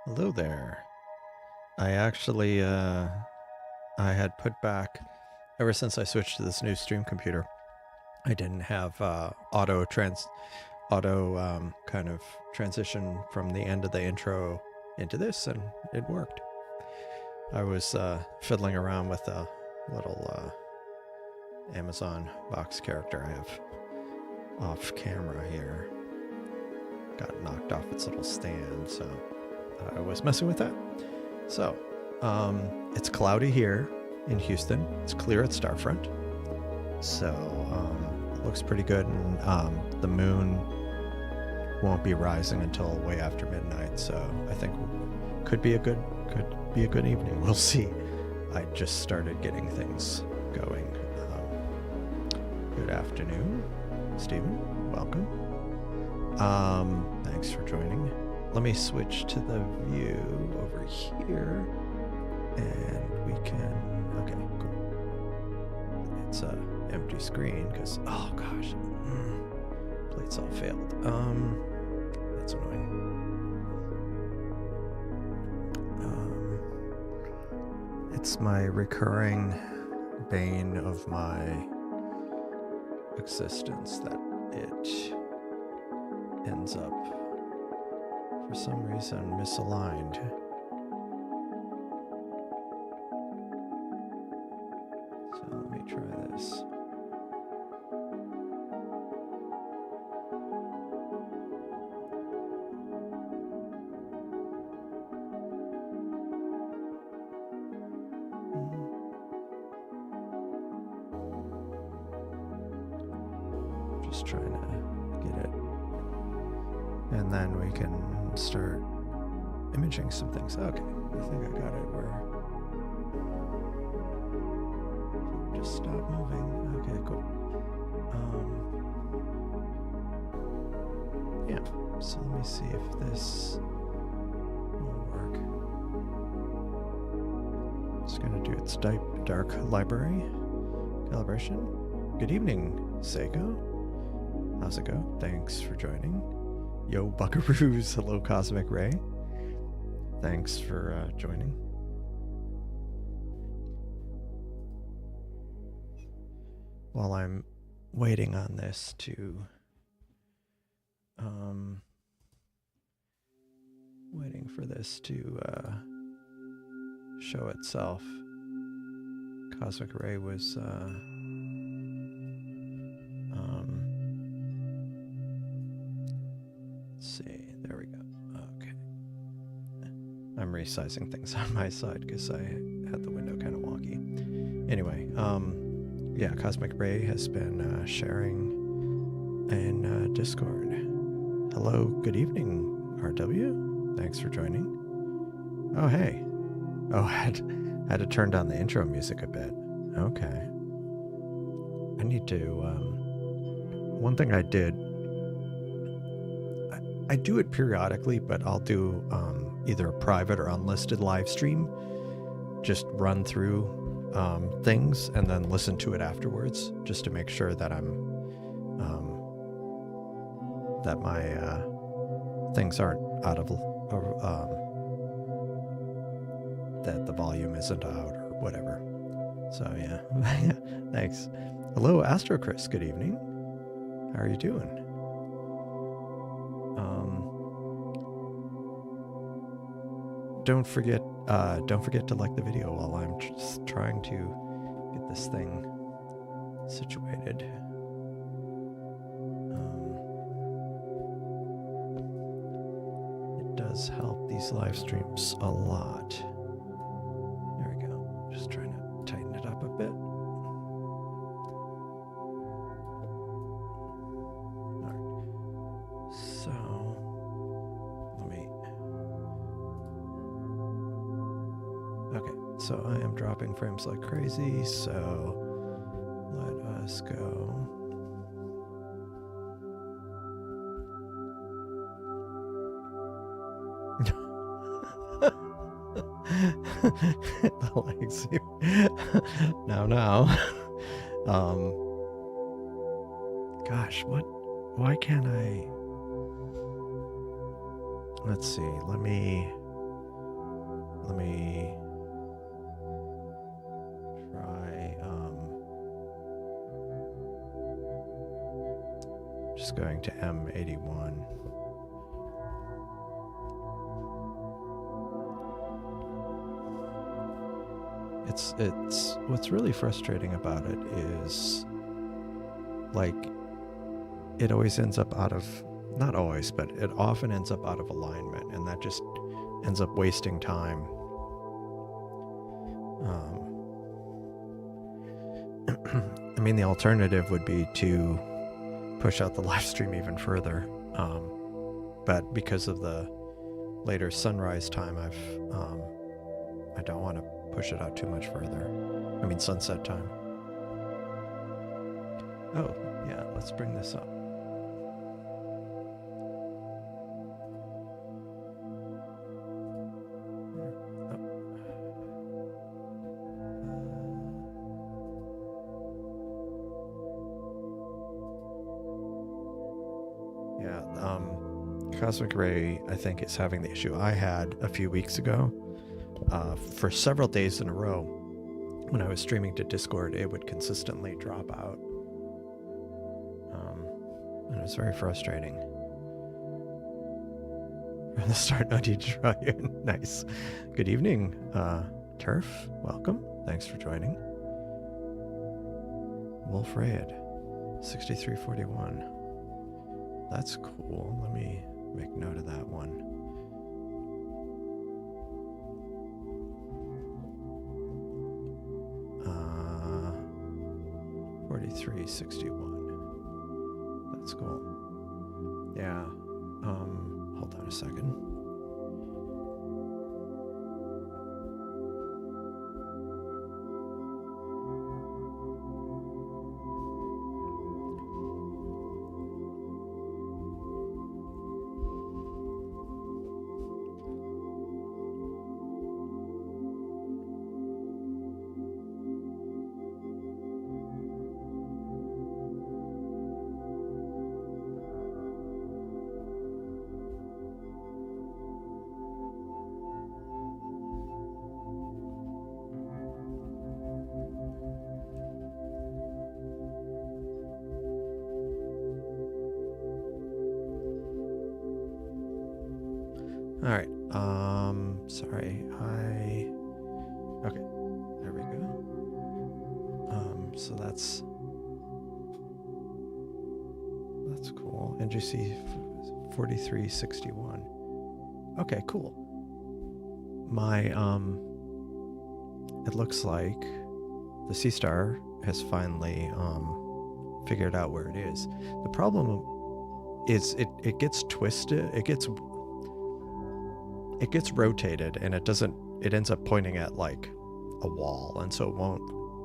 Hello there. I actually, I had put back, ever since I switched to this new stream computer, I didn't have auto kind of transition from the end of the intro into this, and it worked. I was fiddling around with a little Amazon box character I have off camera here. Got knocked off its little stand, so I was messing with that. So, it's cloudy here in Houston. It's clear at Starfront. So, it looks pretty good, and the moon won't be rising until way after midnight. So, I think could be a good evening. We'll see. I just started getting things going. Good afternoon, Stephen. Welcome. Thanks for joining. Let me switch to the view over here, and we can, okay, cool. It's a empty screen because, oh gosh, plates all failed. That's annoying. It's my recurring bane of my existence that it ends up, for some reason, misaligned. So let me try this. Just trying to get it. And then we can start imaging some things. Okay, I think I got it where just stop moving. Okay, cool. Yeah, so let me see if this will work. It's gonna do its dark library calibration. Good evening, Seiko. How's it go? Thanks for joining. Yo, buckaroos. Hello, Cosmic Ray. Thanks for joining. While I'm waiting on this to waiting for this to show itself, Cosmic Ray was let's see, there we go. Okay, I'm resizing things on my side because I had the window kind of wonky. Anyway, yeah, Cosmic Ray has been sharing in Discord. Hello, good evening, RW. Thanks for joining. Oh, hey. Oh, I had to turn down the intro music a bit. Okay. I need to, one thing I did, I do it periodically, but I'll do either a private or unlisted live stream. Just run through things and then listen to it afterwards, just to make sure that I'm that my things aren't out of that the volume isn't out or whatever. So yeah, thanks. Hello, Astro Chris. Good evening. How are you doing? Don't forget to like the video while I'm just trying to get this thing situated. It does help these live streams a lot. There we go. Just trying to tighten it up a bit. All right. So so I am dropping frames like crazy, so let us go. The legs. Now. Gosh, why can't I? Let's see, let me let me try just going to M81. It's what's really frustrating about it is, like, it always ends up out of, not always, but it often ends up out of alignment, and that just ends up wasting time. I mean, the alternative would be to push out the live stream even further, but because of the later sunrise time, I don't want to push it out too much further. I mean, sunset time. Oh, yeah, let's bring this up. Cosmic Ray, I think, is having the issue I had a few weeks ago. For several days in a row, when I was streaming to Discord, it would consistently drop out. And it was very frustrating. From the start, no need to try it. Nice. Good evening, Turf. Welcome. Thanks for joining. Wolf Raid, 6341. That's cool. Let me make note of that one. Uh, 4361. That's cool. Yeah. Hold on a second. All right. Sorry. Okay. There we go. So that's cool. NGC 4361. Okay, cool. My it looks like the Seestar has finally figured out where it is. The problem is it gets twisted. It gets rotated, and it ends up pointing at like a wall, and so it won't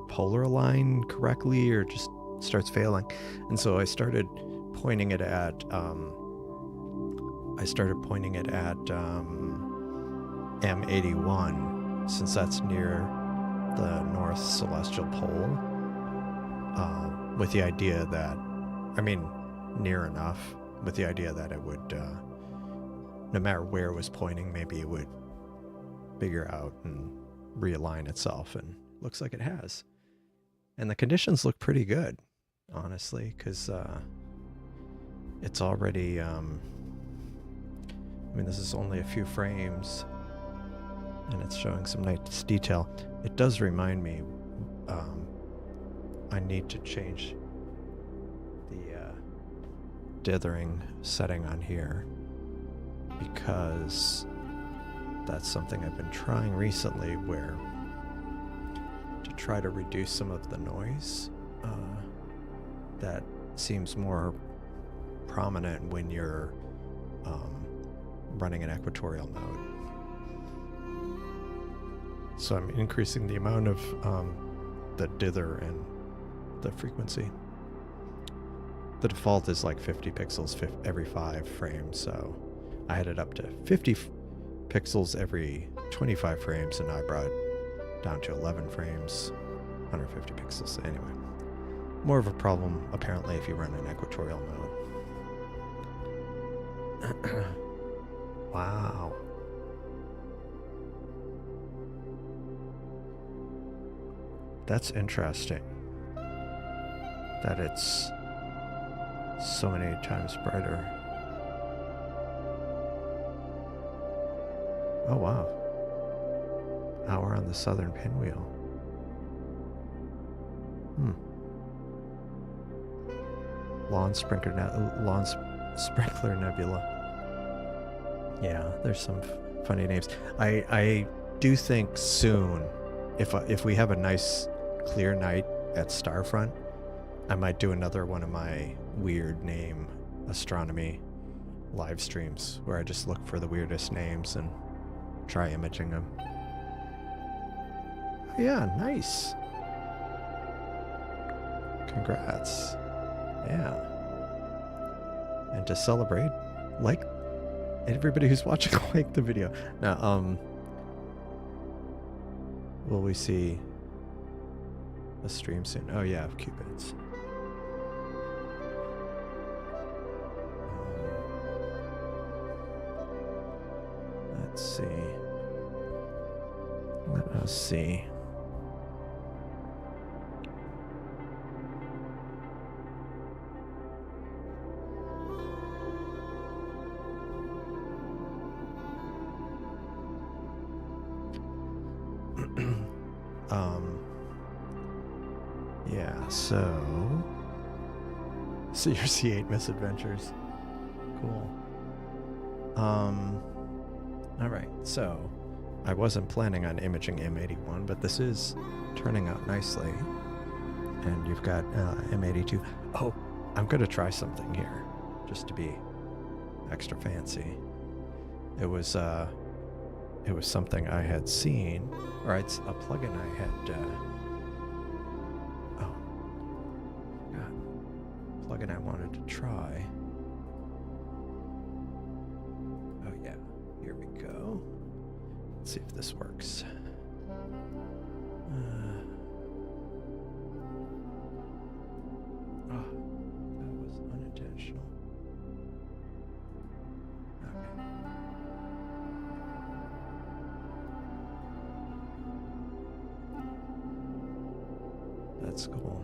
polar align correctly, or just starts failing. And so I started pointing it at M81, since that's near the North Celestial Pole, with the idea that, I mean, near enough, with the idea that it would no matter where it was pointing, maybe it would figure out and realign itself, and looks like it has. And the conditions look pretty good, honestly, because it's already, I mean, this is only a few frames, and it's showing some nice detail. It does remind me, I need to change the dithering setting on here, because that's something I've been trying recently, where to try to reduce some of the noise that seems more prominent when you're running an equatorial mode. So I'm increasing the amount of the dither and the frequency. The default is like 50 pixels every 5 frames, so I had it up to 50 pixels every 25 frames, and I brought it down to 11 frames, 150 pixels. Anyway, more of a problem apparently if you run an equatorial mode. Wow. That's interesting. That it's so many times brighter. Oh wow. Hour on the southern pinwheel. Lawn sprinkler nebula. Yeah, there's some funny names. I do think soon, if we have a nice clear night at Starfront, I might do another one of my weird name astronomy live streams where I just look for the weirdest names and try imaging them. Yeah, nice. Congrats. Yeah. And to celebrate, like everybody who's watching, like the video. Now, will we see a stream soon? Oh yeah, of Cupids. Let's see. Let us see. Yeah, so your C8 misadventures. Cool. All right, so I wasn't planning on imaging M81, but this is turning out nicely. And you've got M82. Oh, I'm going to try something here, just to be extra fancy. It was something I had seen, or it's a plugin I had. Plugin I wanted to try. Oh yeah, here we go. Let's see if this works. That was unintentional. Okay. That's cool.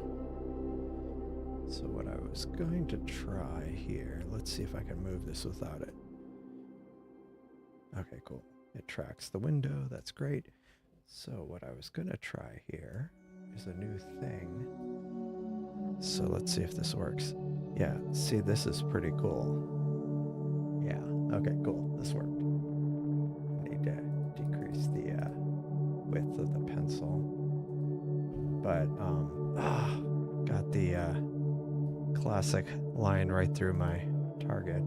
So what I was going to try here, let's see if I can move this without it. Okay, cool. It tracks the window, that's great. So what I was going to try here is a new thing. So let's see if this works. Yeah, see, this is pretty cool. Yeah, okay, cool, this worked. I need to decrease the width of the pencil. But, got the classic line right through my target.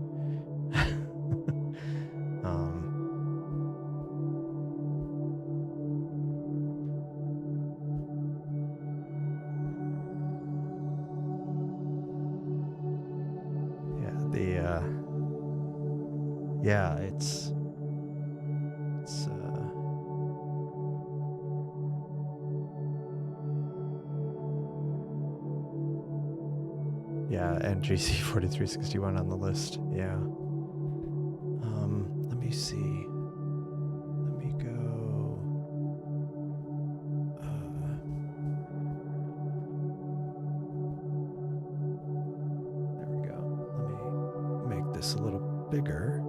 Yeah, it's yeah, and GC 4361 on the list. Yeah. Let me see. Let me go. There we go. Let me make this a little bigger.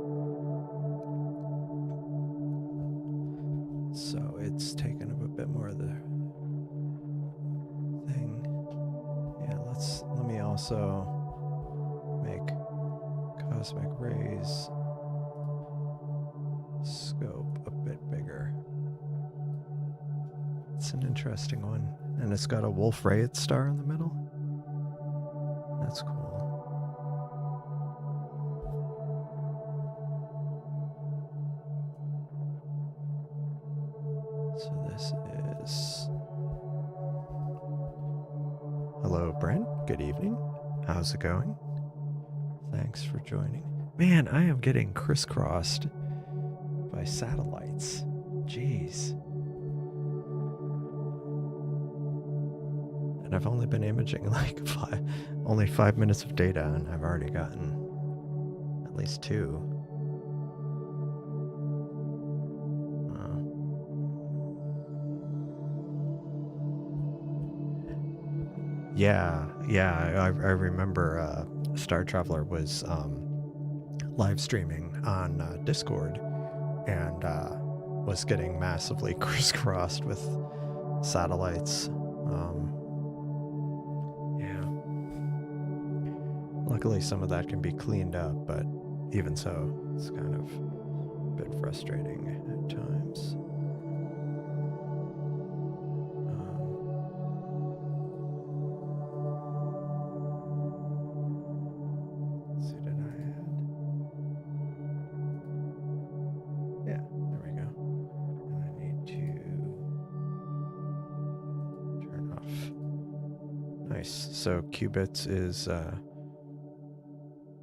So it's taken up a bit more of the thing. Yeah, let me also make cosmic rays scope a bit bigger. It's an interesting one. And it's got a Wolf-Rayet star in the middle. That's cool. So this is... Hello, Brent. Good evening. How's it going? Thanks for joining. Man, I am getting crisscrossed by satellites. Jeez. And I've only been imaging like only 5 minutes of data, and I've already gotten at least 2. Yeah. I remember Star Traveler was live streaming on Discord and was getting massively crisscrossed with satellites. Yeah. Luckily, some of that can be cleaned up, but even so, it's kind of a bit frustrating at times. Let's see, did I add? Yeah, there we go. And I need to turn off. Nice. So qubits is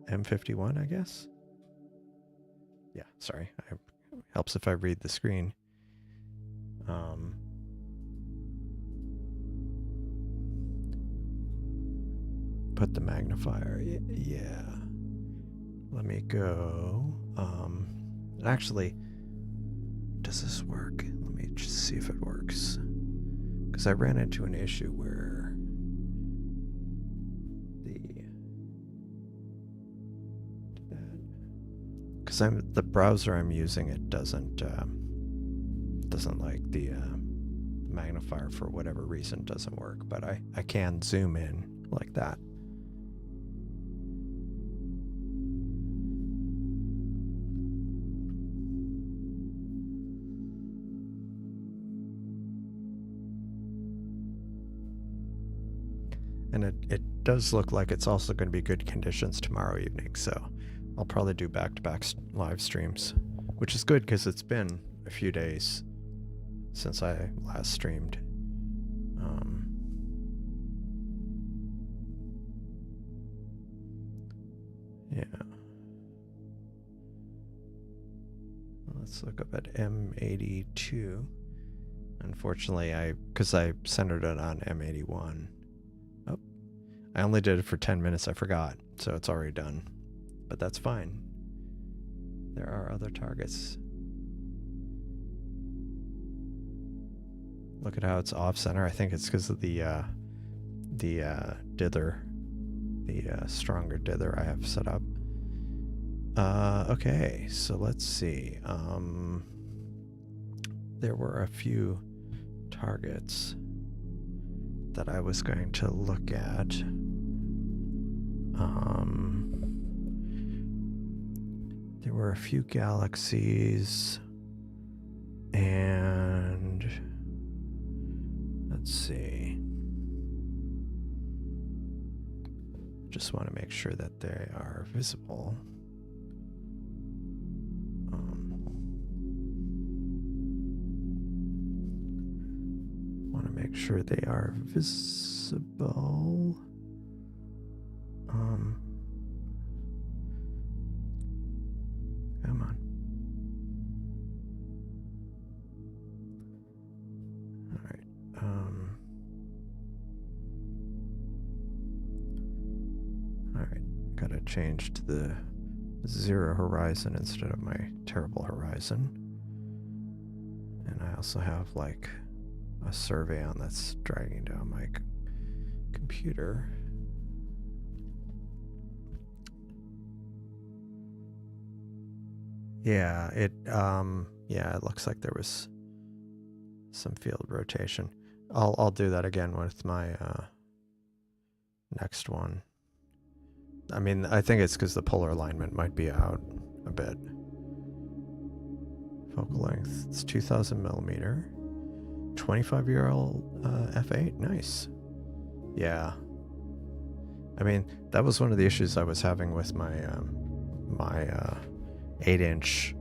M51, I guess? Yeah, sorry. It helps if I read the screen. Put the magnifier. Yeah. Let me go. Actually, does this work? Let me just see if it works. Because I ran into an issue where because the browser I'm using, it doesn't like the magnifier for whatever reason doesn't work, but I can zoom in like that. And it does look like it's also going to be good conditions tomorrow evening, so I'll probably do back-to-back live streams, which is good because it's been a few days since I last streamed. Yeah. Let's look up at M82. Unfortunately, because I centered it on M81. Oh, I only did it for 10 minutes. I forgot, so it's already done. But that's fine. There are other targets. Look at how it's off center. I think it's because of the dither, the stronger dither I have set up. Okay, so let's see. There were a few targets that I was going to look at. There were a few galaxies, and let's see. Just want to make sure that they are visible. Want to make sure they are visible. Come on. All right. All right. Gotta change to the 0 horizon instead of my terrible horizon. And I also have like a survey on that's dragging down my computer. Yeah, it looks like there was some field rotation. I'll do that again with my next one. I mean, I think it's because the polar alignment might be out a bit. Focal length, it's 2000 millimeter. 25-year-old f8, nice. Yeah. I mean, that was one of the issues I was having with my 8-inch.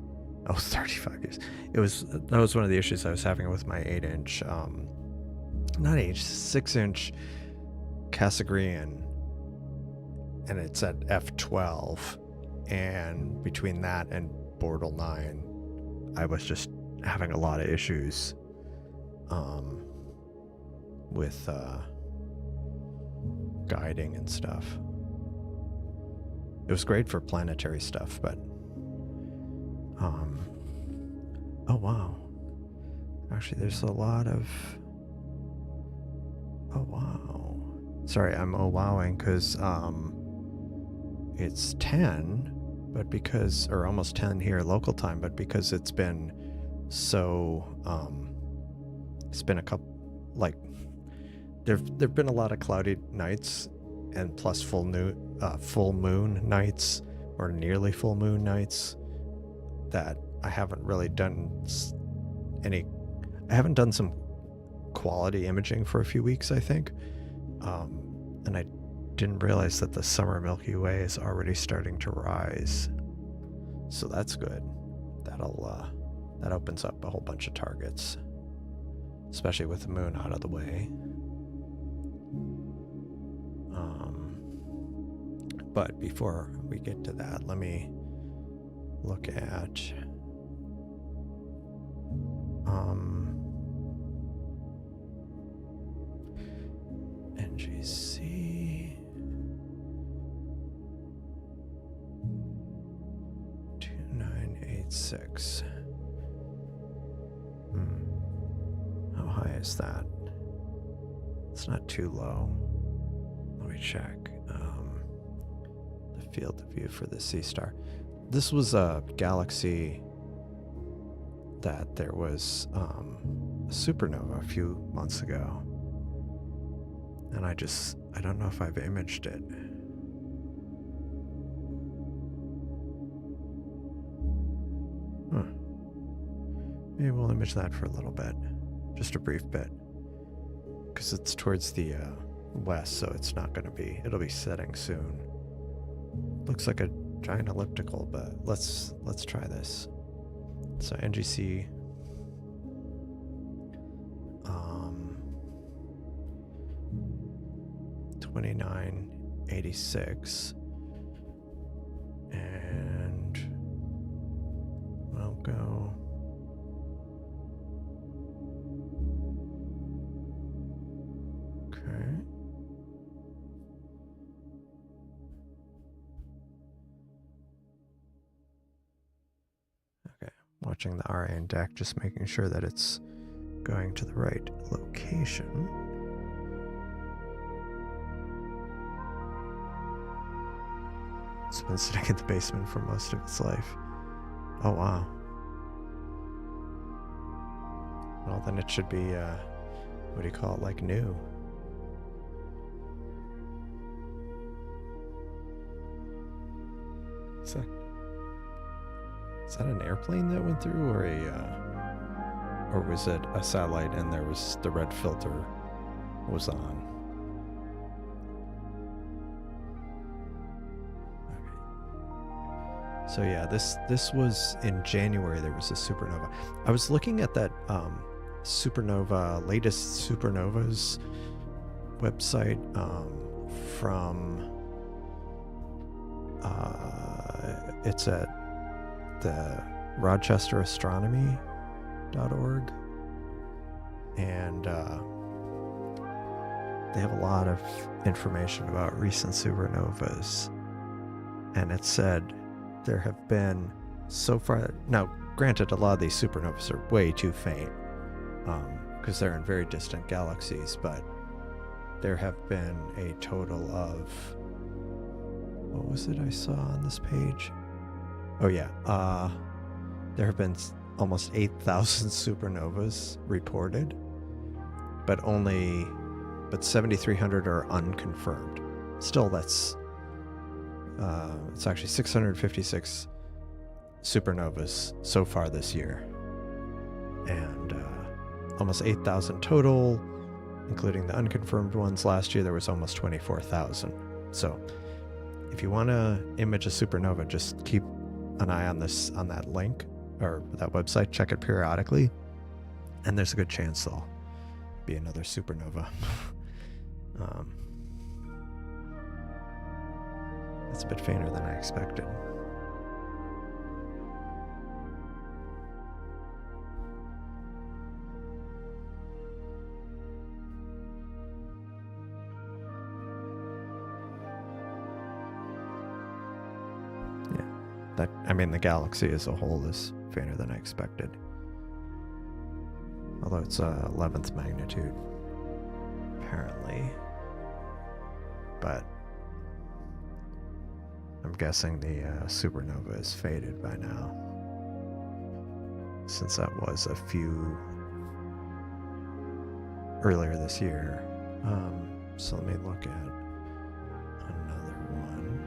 Oh, 35 years. That was one of the issues I was having with my 8-inch, not 6-inch Cassegrain, and it's at f12, and between that and Bortle 9, I was just having a lot of issues with guiding and stuff. It was great for planetary stuff, but oh wow, actually there's a lot of, oh wow, Sorry, I'm wowing because it's 10, but because, or almost 10 here local time, but because it's been so, it's been a couple, like, there've been a lot of cloudy nights and plus full moon nights or nearly full moon nights that I haven't really done I haven't done some quality imaging for a few weeks, I think. And I didn't realize that the summer Milky Way is already starting to rise. So that's good. That opens up a whole bunch of targets, especially with the moon out of the way. But before we get to that, let me look at NGC 2986. How high is that? It's not too low. Let me check. The field of view for the Seestar. This was a galaxy that there was a supernova a few months ago. And I don't know if I've imaged it. Maybe we'll image that for a little bit. Just a brief bit. Because it's towards the west, so it's not going to be, it'll be setting soon. Looks like a giant elliptical, but let's try this. So NGC 2986, and we'll go watching the RA deck, just making sure that it's going to the right location. It's been sitting in the basement for most of its life. Oh wow. Well, then it should be, what do you call it, like new. Is that an airplane that went through, or or was it a satellite and there was the red filter was on? Okay. So yeah, this was in January. There was a supernova. I was looking at that latest supernovas website from it's at the Rochester astronomy.org, and they have a lot of information about recent supernovas, and it said there have been so far, now granted a lot of these supernovas are way too faint because they're in very distant galaxies, but there have been a total of, what was it I saw on this page? Oh yeah, there have been almost 8,000 supernovas reported, but 7,300 are unconfirmed. Still, that's it's actually 656 supernovas so far this year, and almost 8,000 total, including the unconfirmed ones. Last year there was almost 24,000. So if you want to image a supernova, just keep an eye on that link or that website. Check it periodically, and there's a good chance there'll be another supernova. It's a bit fainter than I expected. The galaxy as a whole is fainter than I expected. Although it's 11th magnitude, apparently. but I'm guessing the supernova is faded by now, since that was a few earlier this year. So let me look at another one.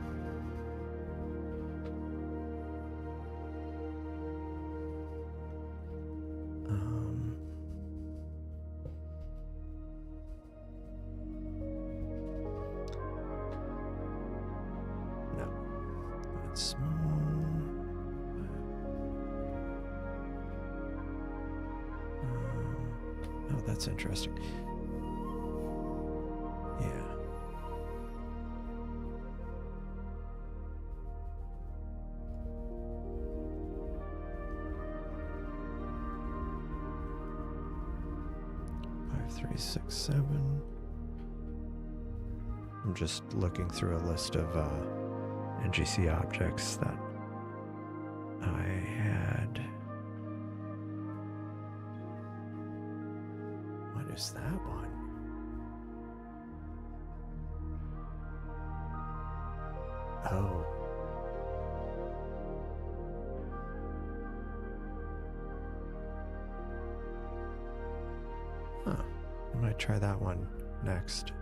No, that's small. Oh, that's interesting. Yeah. Five, 3, 6, 7. I'm just looking through a list of NGC objects that I had. What is that one? Oh. Huh. I might try that one next.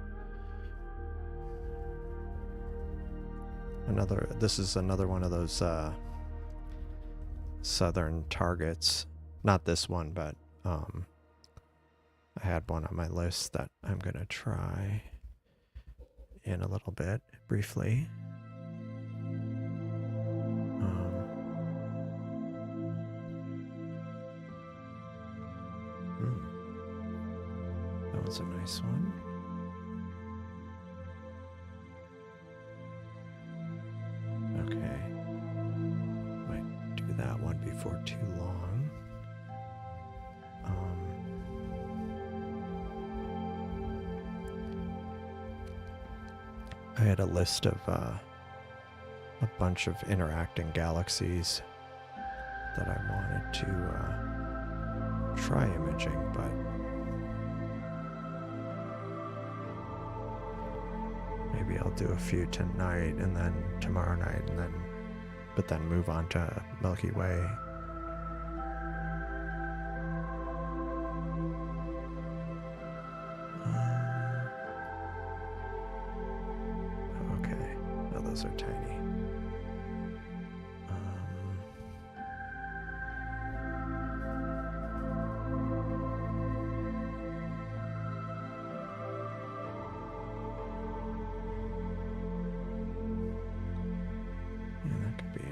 This is another one of those southern targets. Not this one, but I had one on my list that I'm gonna try in a little bit, briefly. That was a nice one. Okay. Might do that one before too long. I had a list of a bunch of interacting galaxies that I wanted to try imaging, but maybe I'll do a few tonight and then tomorrow night, and then move on to Milky Way. Okay, oh, those are tiny.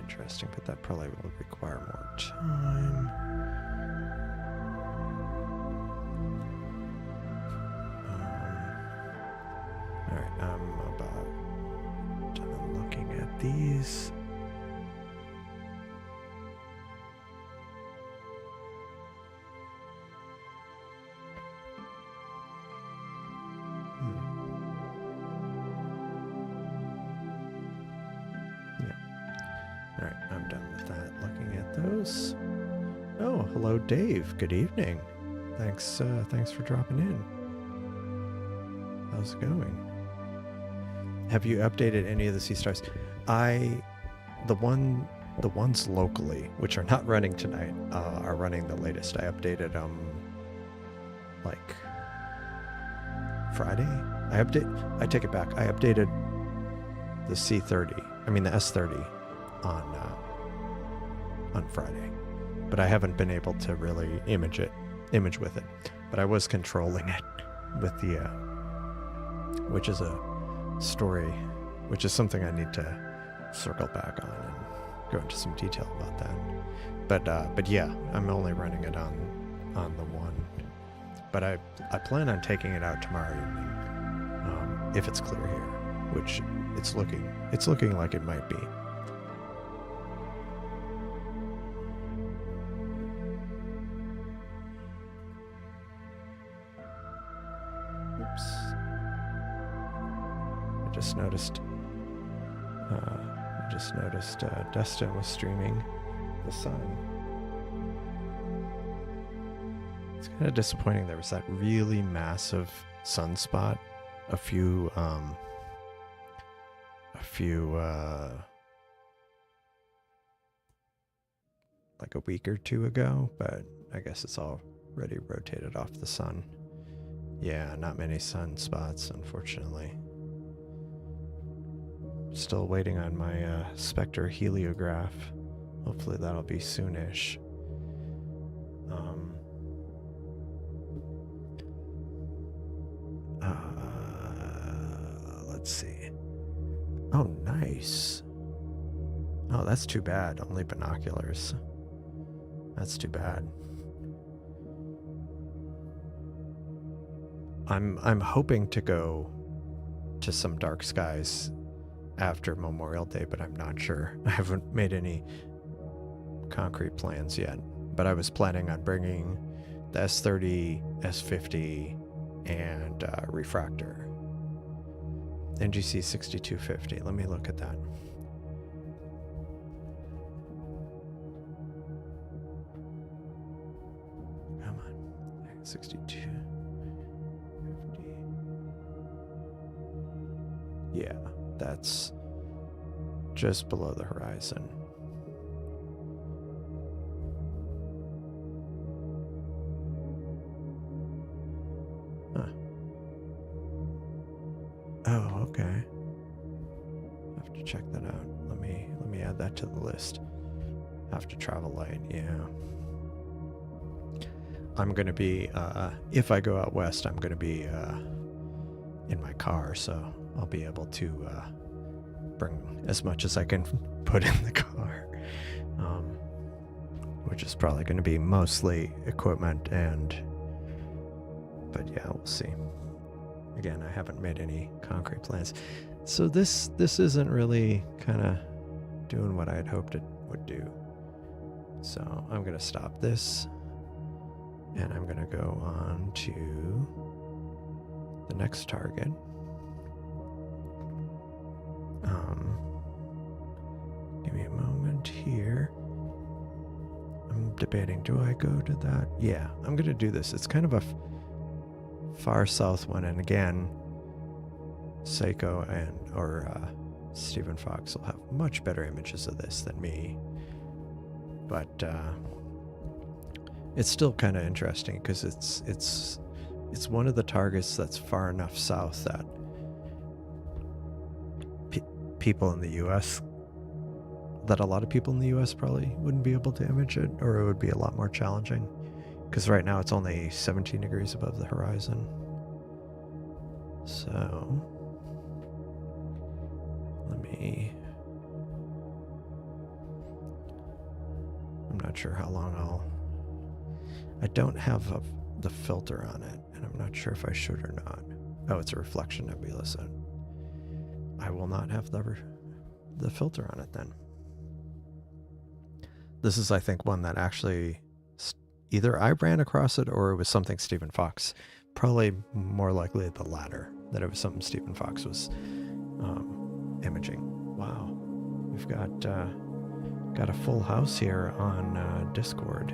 Interesting, but that probably will require more time. Alright, I'm about done looking at these. Alright, I'm done with that. Looking at those. Oh, hello Dave. Good evening. Thanks for dropping in. How's it going? Have you updated any of the Seestars? The ones locally, which are not running tonight, are running the latest. I updated them like Friday. I take it back. I updated the the S30 on Friday, but I haven't been able to really image with it. But I was controlling it with the which is a story, which is something I need to circle back on and go into some detail about that. But yeah, I'm only running it on the one. But I plan on taking it out tomorrow evening, if it's clear here, which it's looking like it might be. I just noticed Dustin was streaming the sun. It's kind of disappointing. There was that really massive sunspot a few a few, like a week or two ago, but I guess it's already rotated off the sun. Yeah, not many sunspots, unfortunately. Still waiting on my Spectre heliograph. Hopefully that'll be soonish. Let's see. Oh, nice. Oh, that's too bad. Only binoculars. That's too bad. I'm hoping to go to some dark skies after Memorial Day, but I'm not sure. I haven't made any concrete plans yet. But I was planning on bringing the S30, S50, and refractor. NGC 6250. Let me look at that. Come on. 6250. Yeah, that's just below the horizon. Huh. Oh, okay. I have to check that out. Let me add that to the list. Have to travel light, yeah. I'm gonna be if I go out west, I'm gonna be in my car, so I'll be able to bring as much as I can put in the car, which is probably going to be mostly equipment but yeah, we'll see. Again, I haven't made any concrete plans, so this isn't really kind of doing what I had hoped it would do. So I'm going to stop this, and I'm going to go on to the next target. Give me a moment here. I'm debating, do I go to that? Yeah, I'm going to do this. It's kind of a far south one, and again, Seiko or Stephen Fox will have much better images of this than me. But it's still kind of interesting because it's one of the targets that's far enough south that people in the U.S. that a lot of people in the U.S. probably wouldn't be able to image it, or it would be a lot more challenging because right now it's only 17 degrees above the horizon. So I'm not sure how long I don't have the filter on it, and I'm not sure if I should or not. Oh, it's a reflection nebula, so I will not have the filter on it then. This is, I think, one that actually either I ran across it or it was something Stephen Fox. Probably more likely the latter, that it was something Stephen Fox was imaging. Wow, we've got a full house here on Discord.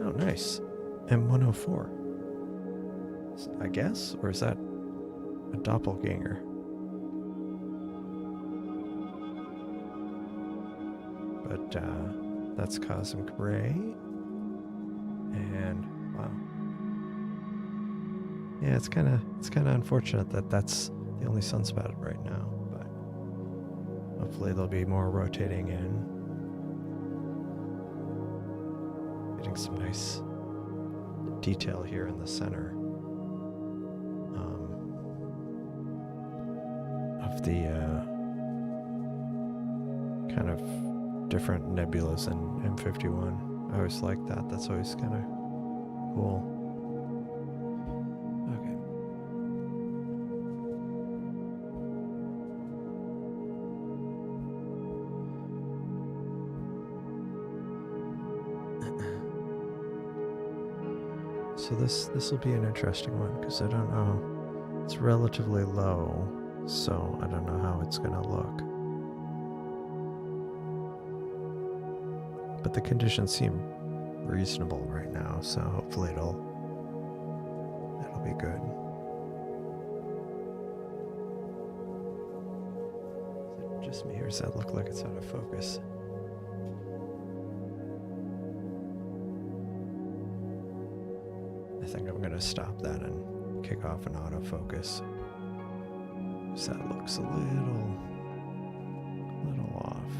Oh, nice. M104. I guess? Or is that a doppelganger? But that's cosmic ray. And wow. Yeah, it's kind of unfortunate that that's the only sunspot right now, but hopefully there'll be more rotating in. Getting some nice detail here in the center of the kind of different nebulas in M51. I always like that. That's always kind of cool. Okay. So this will be an interesting one because I don't know. It's relatively low, so I don't know how it's going to look. but the conditions seem reasonable right now, so hopefully it'll be good. Is it just me, or does that look like it's out of focus? I think I'm going to stop that and kick off an autofocus. So that looks a little off.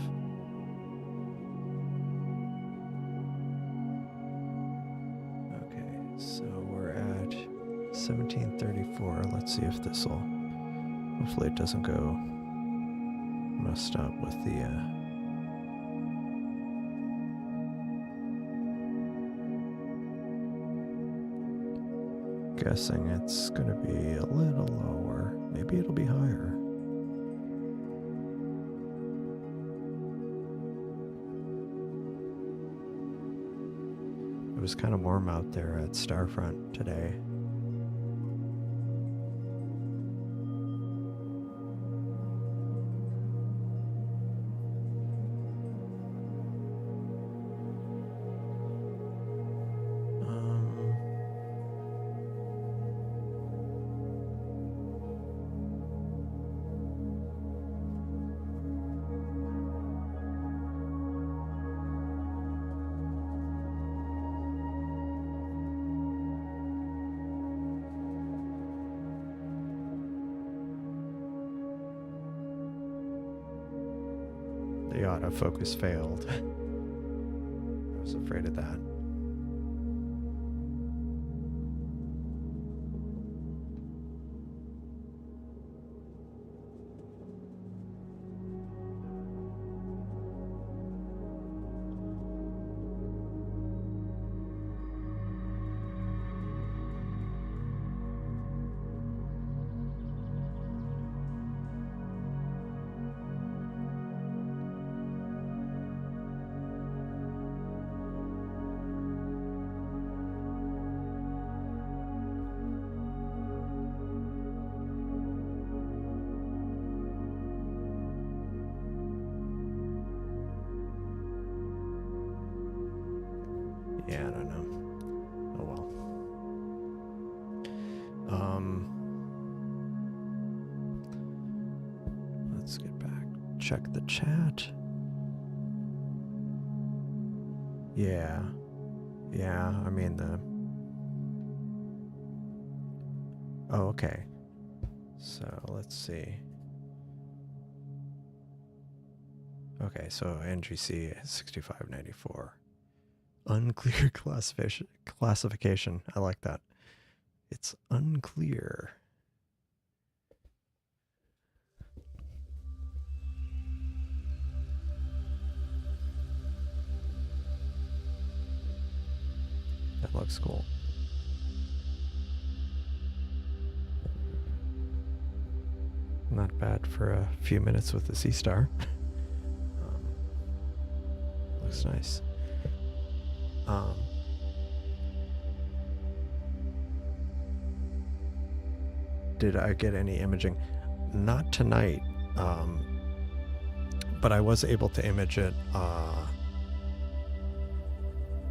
Okay, so we're at 1734. Let's see if this will, hopefully it doesn't go messed up with the guessing it's going to be a little lower. Maybe it'll be higher. It was kind of warm out there at Starfront today. The autofocus failed. I was afraid of that. Yeah, I don't know. Oh well. Let's get back. Check the chat. Yeah. Yeah, I mean Oh, okay. So, let's see. Okay, so NGC 6594. Unclear classification. I like that. It's unclear. That looks cool. Not bad for a few minutes with the Seestar. Looks nice. Did I get any imaging? Not tonight, but I was able to image it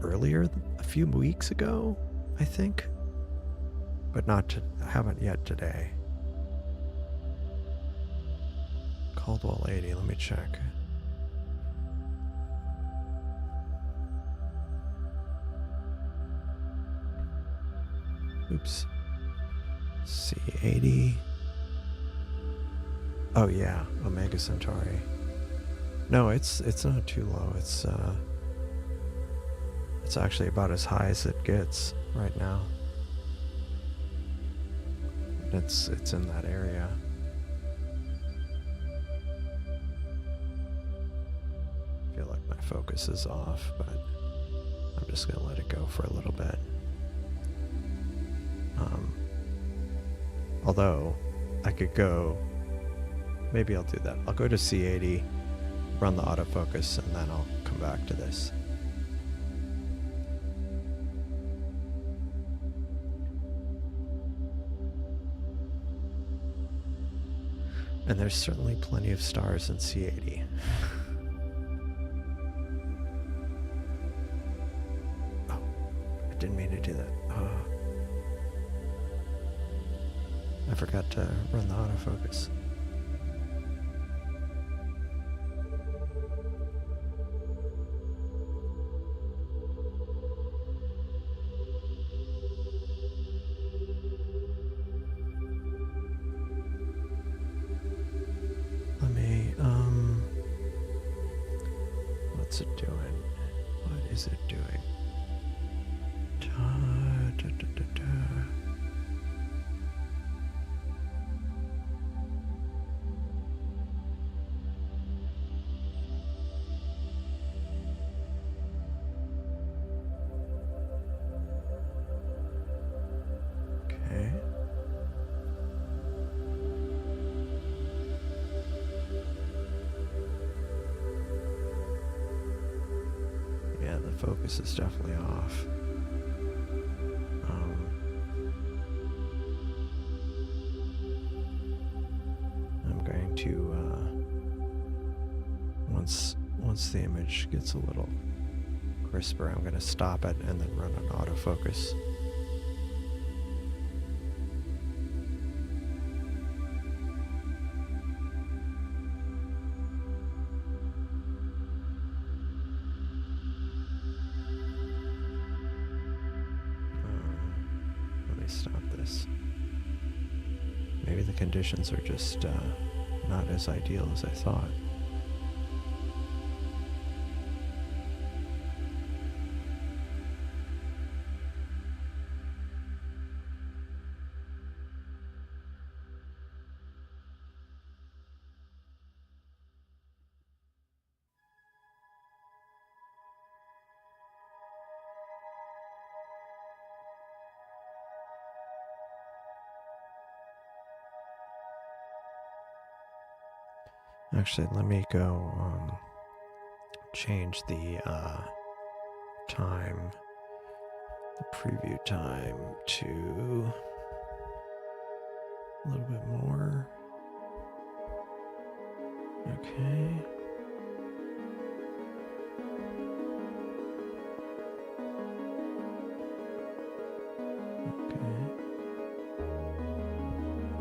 earlier, a few weeks ago, I think, but I haven't yet today. Caldwell 80, let me check. Oops. C80. Oh yeah, Omega Centauri. No, it's not too low. It's actually about as high as it gets right now. It's in that area. I feel like my focus is off, but I'm just gonna let it go for a little bit. Although I could go, maybe I'll do that. I'll go to C80, run the autofocus, and then I'll come back to this. And there's certainly plenty of stars in C80. didn't mean to do that. I forgot to run the autofocus. What's it doing? What is it doing? Okay. Yeah, the focus is definitely off. I'm going to once the image gets a little crisper, I'm going to stop it and then run an autofocus. Let me stop this. Maybe the conditions are just not as ideal as I thought. Actually, let me go change the time, the preview time to a little bit more. Okay.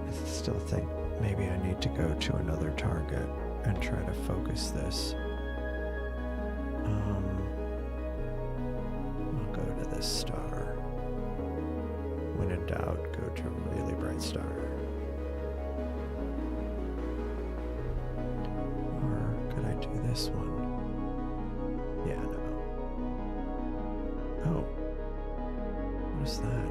I still think maybe I need to go to another target and try to focus this. I'll go to this star. When in doubt, go to a really bright star. Or could I do this one? Yeah, no. Oh. What is that?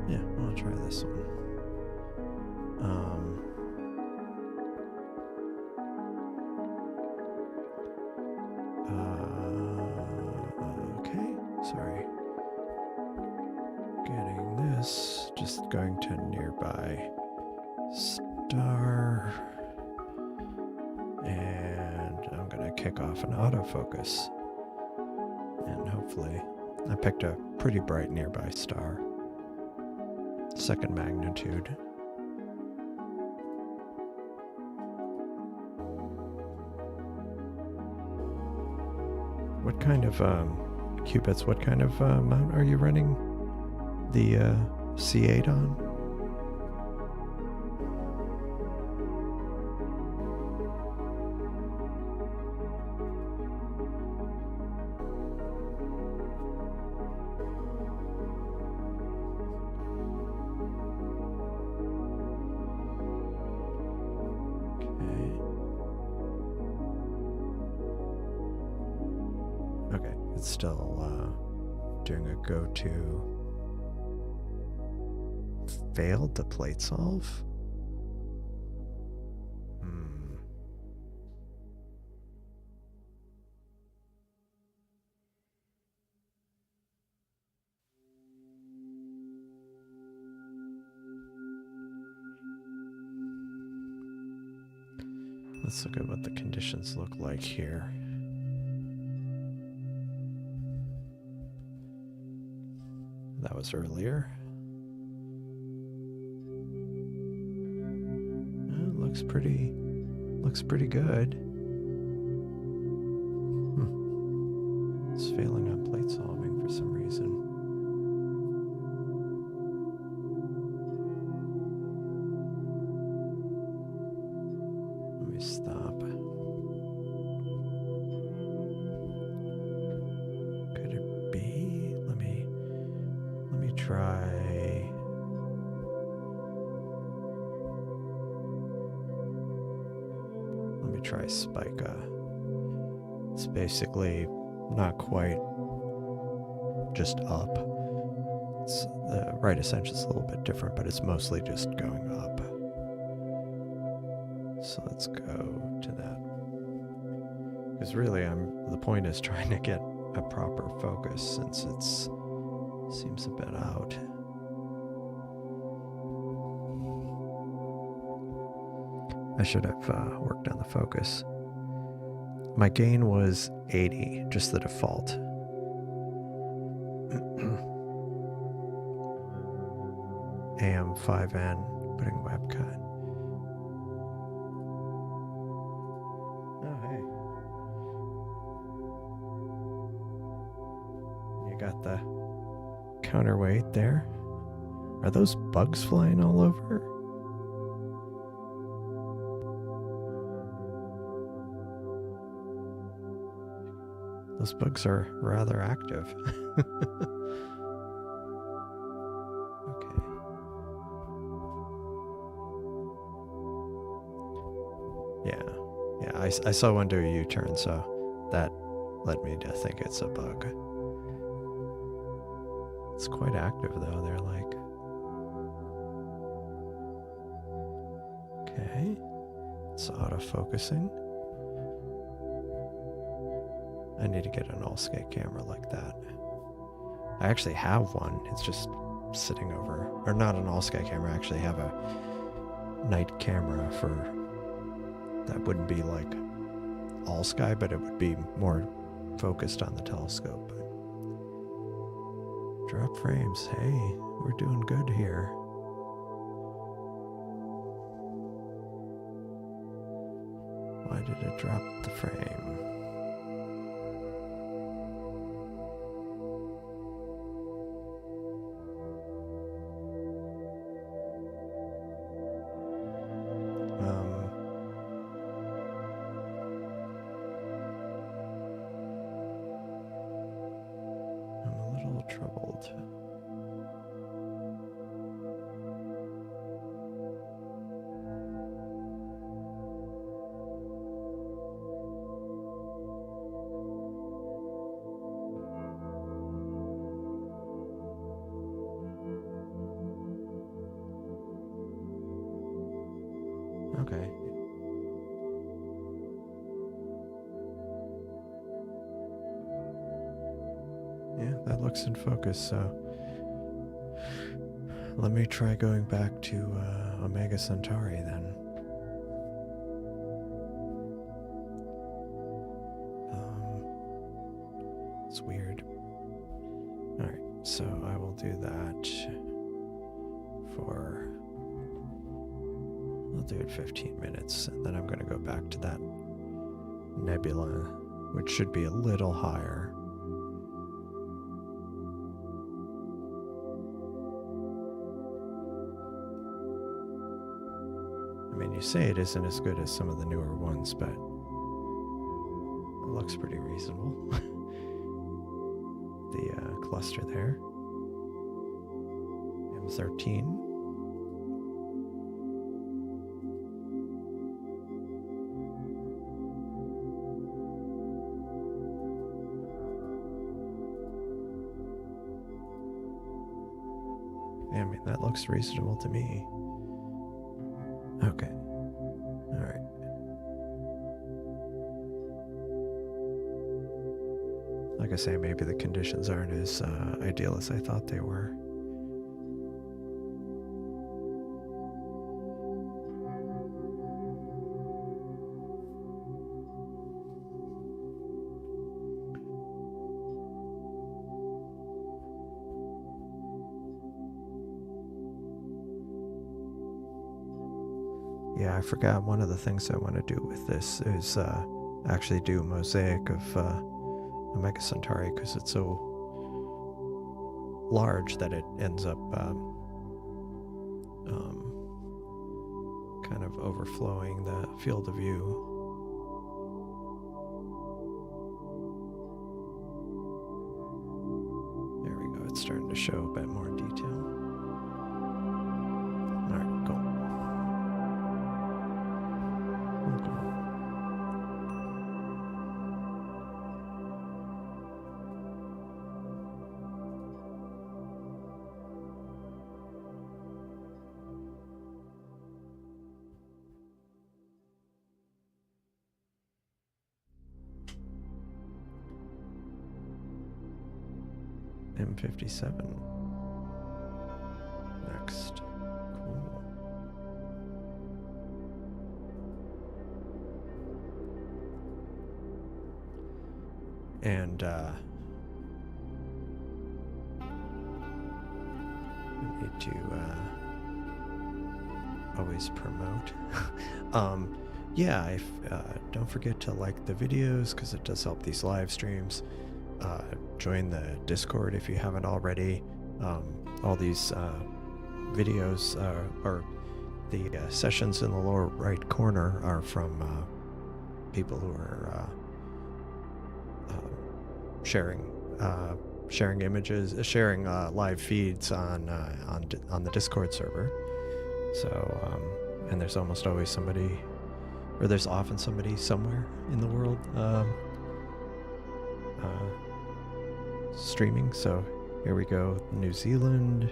Yeah, I'll try this one. Okay, sorry. Getting this, just going to nearby star. And I'm gonna kick off an autofocus. And hopefully, I picked a pretty bright nearby star. Second magnitude. What kind of qubits? What kind of mount are you running the C8 on? Okay, it's still doing a go-to. Failed the plate solve? Let's look at what the conditions look like here. That was earlier. looks pretty good. It's failing on plate solving for some reason. Let me stop. Could it be? Let me try. Let me try Spica. It's basically not quite just up. It's, the right ascension is a little bit different, but it's mostly just going up. So let's go to that. Because really, the point is trying to get a proper focus since it seems a bit out. I should have worked on the focus. My gain was 80, just the default. AM5N, putting webcut. Oh, hey. You got the counterweight there. Are those bugs flying all over? Those bugs are rather active. Okay. Yeah, I saw one do a U-turn, so that led me to think it's a bug. It's quite active though, they're like... Okay. It's autofocusing. I need to get an all-skate camera like that. I actually have one. It's just sitting over, or not an all-skate camera. I actually have a night camera for that wouldn't be like all sky, but it would be more focused on the telescope. Drop frames. Hey, we're doing good here. Why did it drop the frame? Troubled. Okay. Yeah, that looks in focus, so let me try going back to Omega Centauri then. It's weird. Alright, so I will do that for... I'll do it 15 minutes, and then I'm going to go back to that nebula, which should be a little higher. I mean, you say it isn't as good as some of the newer ones, but it looks pretty reasonable. The cluster there. M13. Yeah, I mean, that looks reasonable to me. Okay. All right. Like I say, maybe the conditions aren't as ideal as I thought they were. Yeah, I forgot one of the things I want to do with this is actually do a mosaic of Omega Centauri, because it's so large that it ends up kind of overflowing the field of view. There we go. It's starting to show a bit more detail. All right, cool. M57. Next. Cool. And I need to always promote. Yeah, don't forget to like the videos, because it does help these live streams. Join the Discord if you haven't already. All these videos or the sessions in the lower right corner are from people who are sharing images, sharing live feeds on the Discord server. So and there's almost always somebody, or there's often somebody somewhere in the world streaming. So here we go, New Zealand,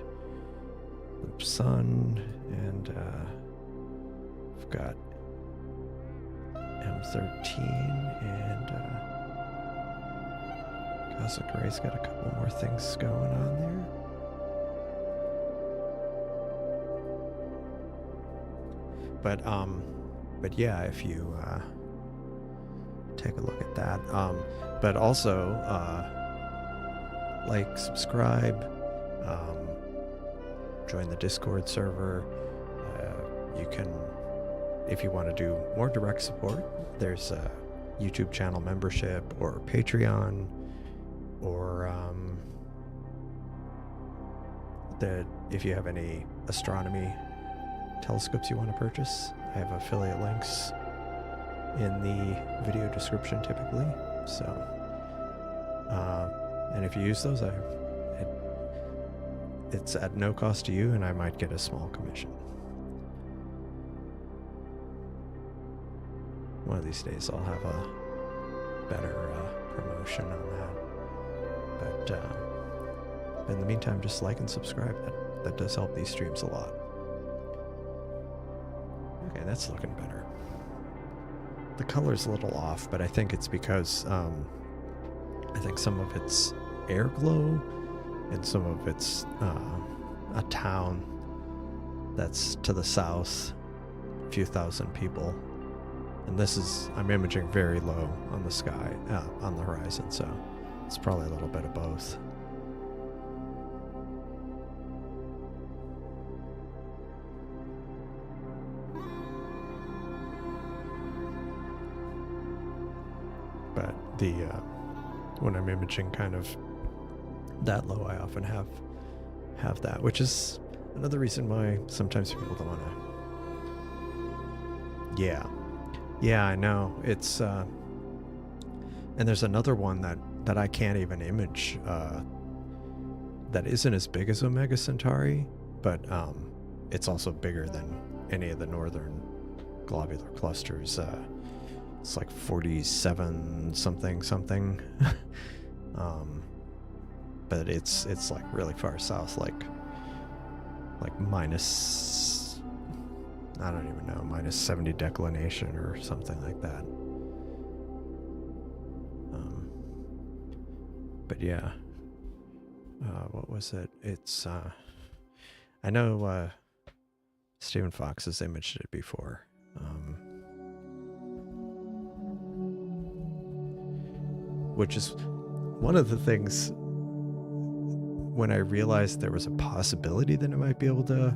the sun, and we've got M13, and Cosmic Ray's got a couple more things going on there. But yeah, if you take a look at that, but also like, subscribe, join the Discord server. You can, if you want to do more direct support, there's a YouTube channel membership or Patreon, or if you have any astronomy telescopes you want to purchase, I have affiliate links in the video description typically. So and if you use those, it's at no cost to you, and I might get a small commission. One of these days I'll have a better promotion on that. But in the meantime, just like and subscribe. That does help these streams a lot. Okay, that's looking better. The color's a little off, but I think it's because I think some of it's air glow, and some of it's a town that's to the south, a few thousand people. And this is, I'm imaging very low on the sky, on the horizon, so it's probably a little bit of both. But when I'm imaging kind of that low, I often have that, which is another reason why sometimes people don't want to. Yeah, I know. It's and there's another one that I can't even image that isn't as big as Omega Centauri, but it's also bigger than any of the northern globular clusters. It's like 47 something. But it's like really far south, like minus, I don't even know, minus 70 declination or something like that. But yeah, what was it? It's I know Stephen Fox has imaged it before. Which is one of the things, when I realized there was a possibility that I might be able to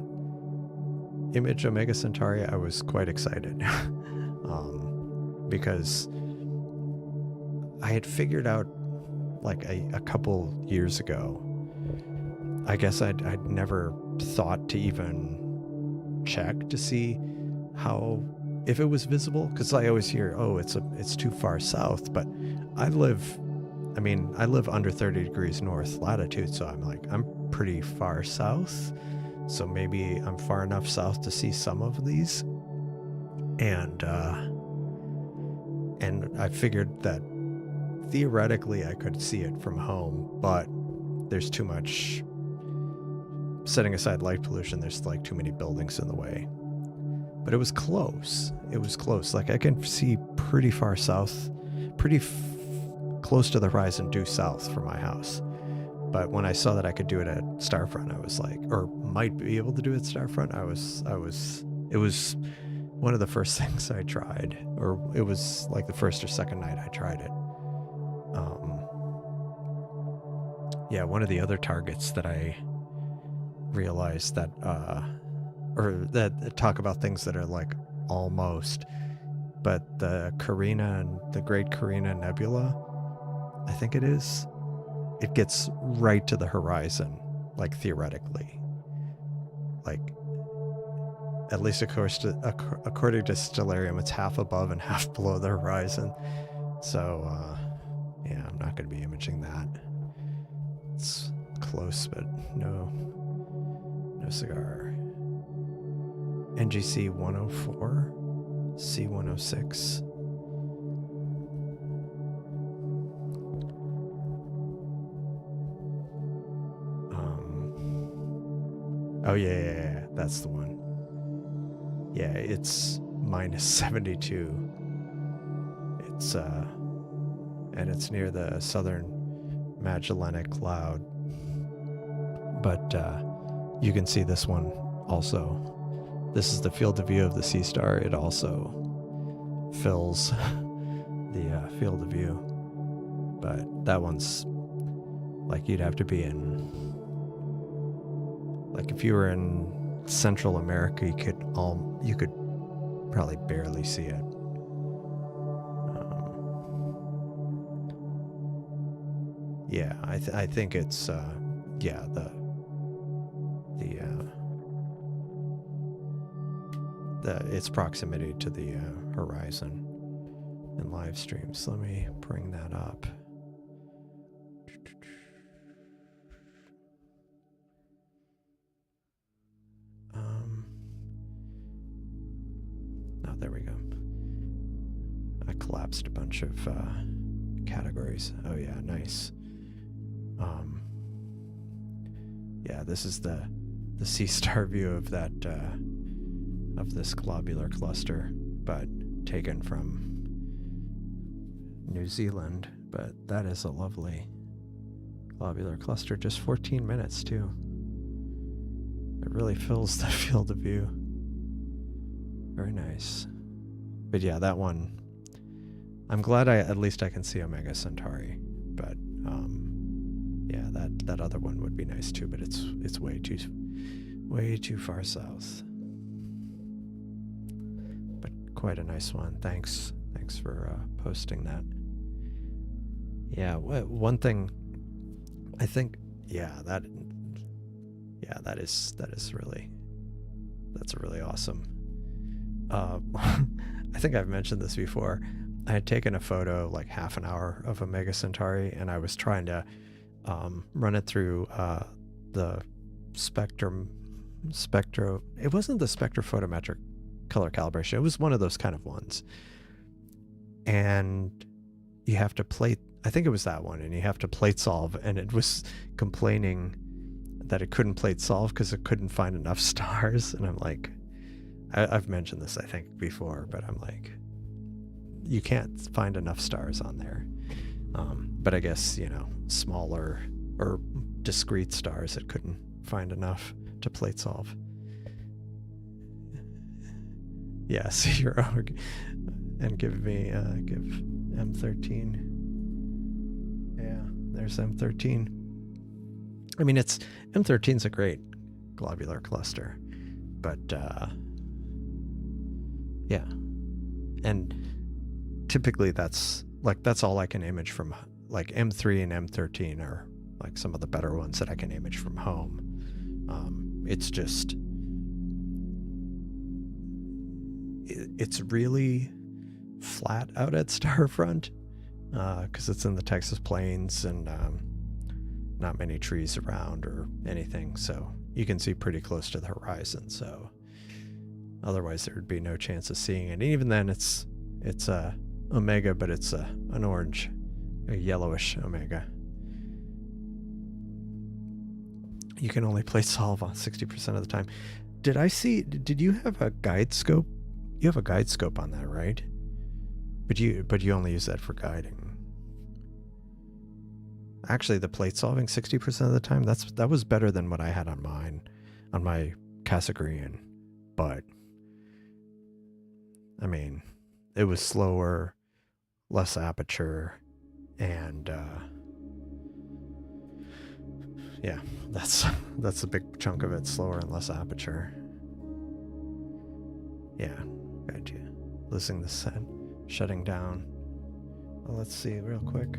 image Omega Centauri, I was quite excited because I had figured out like a couple years ago. I guess I'd never thought to even check to see if it was visible, because I always hear, oh, it's too far south, but I live under 30 degrees north latitude, so I'm pretty far south, so maybe I'm far enough south to see some of these, and I figured that theoretically I could see it from home, but there's too much, setting aside light pollution, there's like too many buildings in the way. But it was close. Like I can see pretty far south, close to the horizon due south from my house. But when I saw that I could do it at Starfront, I was like, or might be able to do it at Starfront, it was one of the first things I tried, or it was like the first or second night I tried it. Yeah, one of the other targets that I realized that, or that talk about things that are like almost, but the Great Carina Nebula, I think it is, it gets right to the horizon, like theoretically, like at least according to Stellarium, it's half above and half below the horizon. So yeah, I'm not going to be imaging that. It's close, but no cigar. NGC 104, C106. Oh yeah, that's the one. Yeah, it's minus 72. It's and it's near the southern Magellanic Cloud. But you can see this one also. This is the field of view of the Seestar. It also fills the field of view. But that one's like you'd have to be in, like if you were in Central America, you could probably barely see it. Yeah, I think it's yeah, its proximity to the horizon in live streams. Let me bring that up. Oh, there we go. I collapsed a bunch of categories. Oh yeah, nice. Yeah, this is the Seestar view of that of this globular cluster, but taken from New Zealand. But that is a lovely globular cluster. Just 14 minutes too. It really fills the field of view. Very nice. But yeah, that one, I'm glad at least I can see Omega Centauri. But yeah, that other one would be nice too, but it's way too far south. But quite a nice one. Thanks for posting that. Yeah, one thing I think, that is really, that's a really awesome. I think I've mentioned this before. I had taken a photo like half an hour of Omega Centauri, and I was trying to run it through the spectro. It wasn't the spectrophotometric color calibration. It was one of those kind of ones. And you have to plate, I think it was that one, and you have to plate solve, and it was complaining that it couldn't plate solve because it couldn't find enough stars. And I'm like, I've mentioned this, I think, before, but I'm like, you can't find enough stars on there. But I guess, smaller or discrete stars, it couldn't find enough to plate solve. Yeah, see your own, and give M13. Yeah, there's M13. I mean, M13's a great globular cluster. But yeah, and typically that's all I can image from, like M3 and M13 are like some of the better ones that I can image from home. It's just, it's really flat out at Starfront because it's in the Texas plains and not many trees around or anything, so you can see pretty close to the horizon. So otherwise there would be no chance of seeing it. And even then it's Omega, but it's an orange, a yellowish Omega. You can only play solve on 60% of the time. Did you have a guide scope? You have a guide scope on that, right? But you only use that for guiding. Actually, the plate solving 60% of the time, that was better than what I had on mine, on my Cassegrain. But I mean, it was slower, less aperture, and yeah, that's a big chunk of it, slower and less aperture. Yeah, gotcha. Losing the set, shutting down. Well, let's see real quick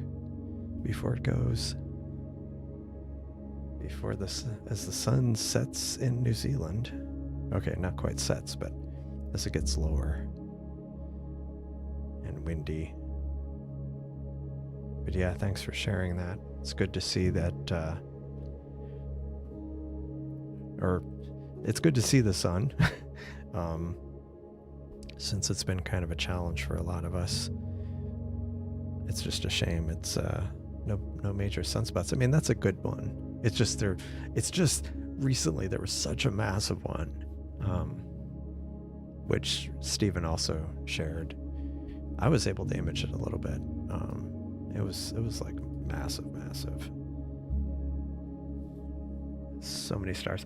before it goes. Before this, as the sun sets in New Zealand. Okay, not quite sets, but as it gets lower and windy. But yeah, thanks for sharing that. It's good to see that, or it's good to see the sun, since it's been kind of a challenge for a lot of us. It's just a shame it's no major sunspots. I mean, that's a good one. It's just recently there was such a massive one, which Stephen also shared. I was able to image it a little bit. It was like massive. So many stars.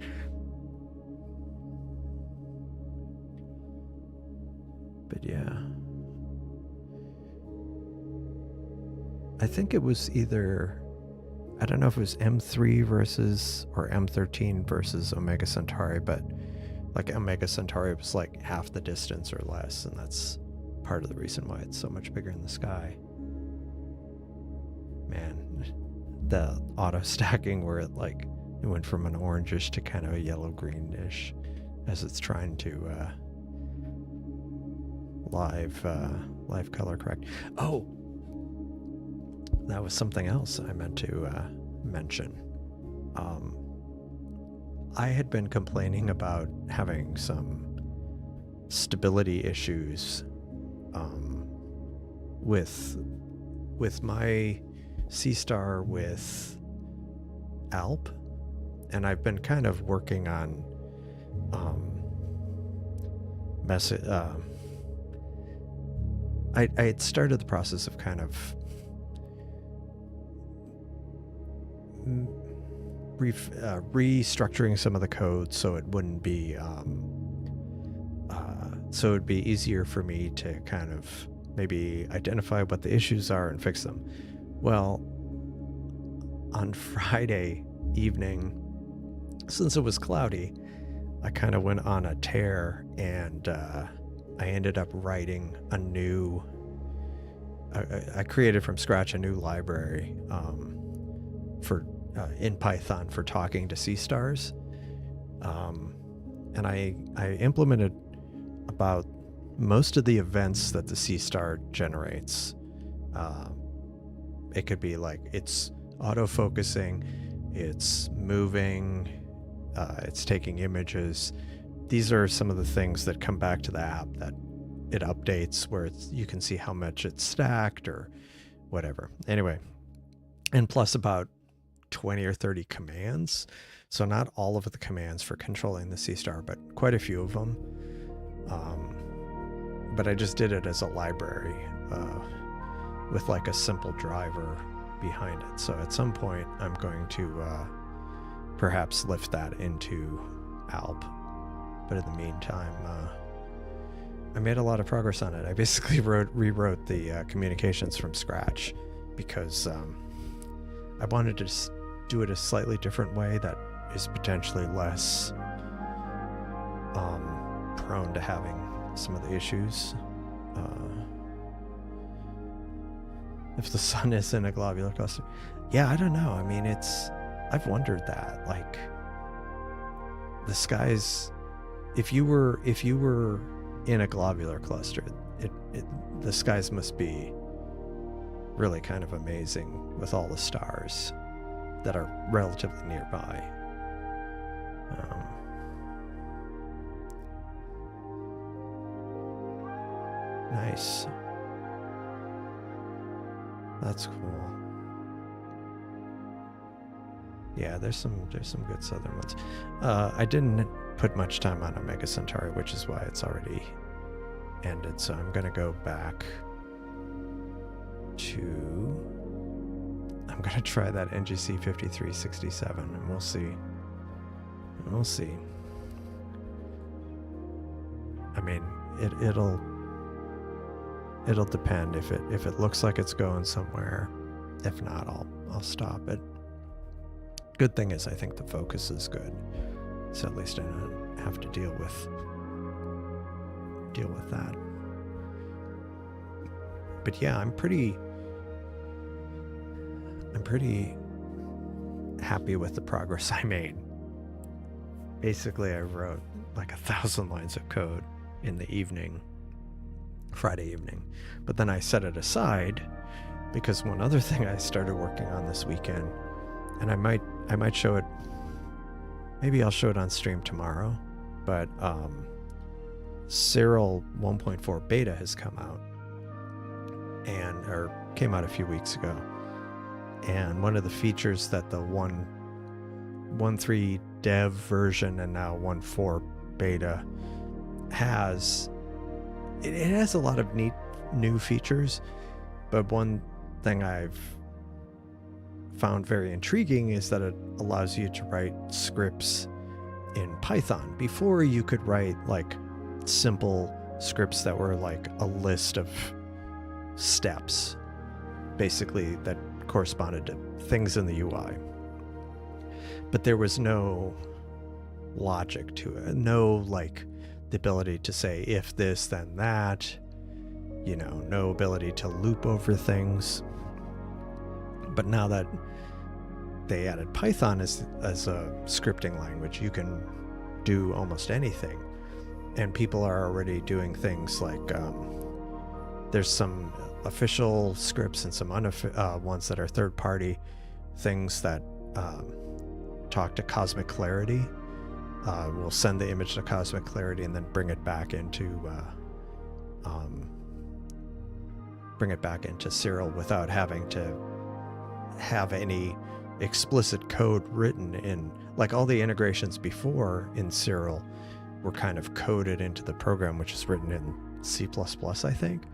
But yeah, I think it was either, I don't know if it was M3 versus or M13 versus Omega Centauri, but like Omega Centauri was like half the distance or less, and that's part of the reason why it's so much bigger in the sky. Man, the auto stacking where it went from an orangish to kind of a yellow greenish as it's trying to live color correct. Oh, that was something else I meant to mention. I had been complaining about having some stability issues with my Seestar with Alp, and I've been kind of working on I had started the process of kind of restructuring some of the code so it wouldn't be so it'd be easier for me to kind of maybe identify what the issues are and fix them. Well, on Friday evening, since it was cloudy, I kind of went on a tear, and I ended up writing a new I created from scratch a new library for in Python for talking to sea stars, and I implemented about most of the events that the Seestar generates. It could be like it's auto-focusing, it's moving, it's taking images. These are some of the things that come back to the app that it updates, where you can see how much it's stacked or whatever. Anyway, and plus about 20 or 30 commands. So not all of the commands for controlling the Seestar, but quite a few of them. But I just did it as a library with like a simple driver behind it. So at some point I'm going to perhaps lift that into Alp. But in the meantime, I made a lot of progress on it. I basically rewrote the communications from scratch because I wanted to do it a slightly different way that is potentially less prone to having some of the issues. If the sun is in a globular cluster. Yeah, I don't know. I mean, I've wondered that. Like, the skies, if you were in a globular cluster, the skies must be really kind of amazing with all the stars that are relatively nearby. Nice. That's cool. Yeah, there's some good southern ones. I didn't put much time on Omega Centauri, which is why it's already ended. So I'm gonna go back to. I'm gonna try that NGC 5367, and we'll see. We'll see. I mean, it'll depend if it looks like it's going somewhere. If not, I'll stop it. Good thing is I think the focus is good, so at least I don't have to deal with that. But yeah, I'm pretty happy with the progress I made. Basically, I wrote like 1,000 lines of code in the evening, Friday evening, but then I set it aside because one other thing I started working on this weekend, and I might show it, maybe I'll show it on stream tomorrow, but Serial 1.4 beta has come out, or came out a few weeks ago, and one of the features that the 1.3 dev version and now 1.4 beta has, it has a lot of neat new features, but one thing I've found very intriguing is that it allows you to write scripts in Python. Before, you could write like simple scripts that were like a list of steps, basically, that corresponded to things in the UI, but there was no logic to it, no like the ability to say if this then that, no ability to loop over things. But now that they added Python as a scripting language, you can do almost anything. And people are already doing things like, there's some official scripts and some ones that are third-party things that talk to cosmic clarity. We'll send the image to cosmic clarity and then bring it back into Serial without having to have any explicit code written in. Like, all the integrations before in Serial were kind of coded into the program, which is written in C++, I think.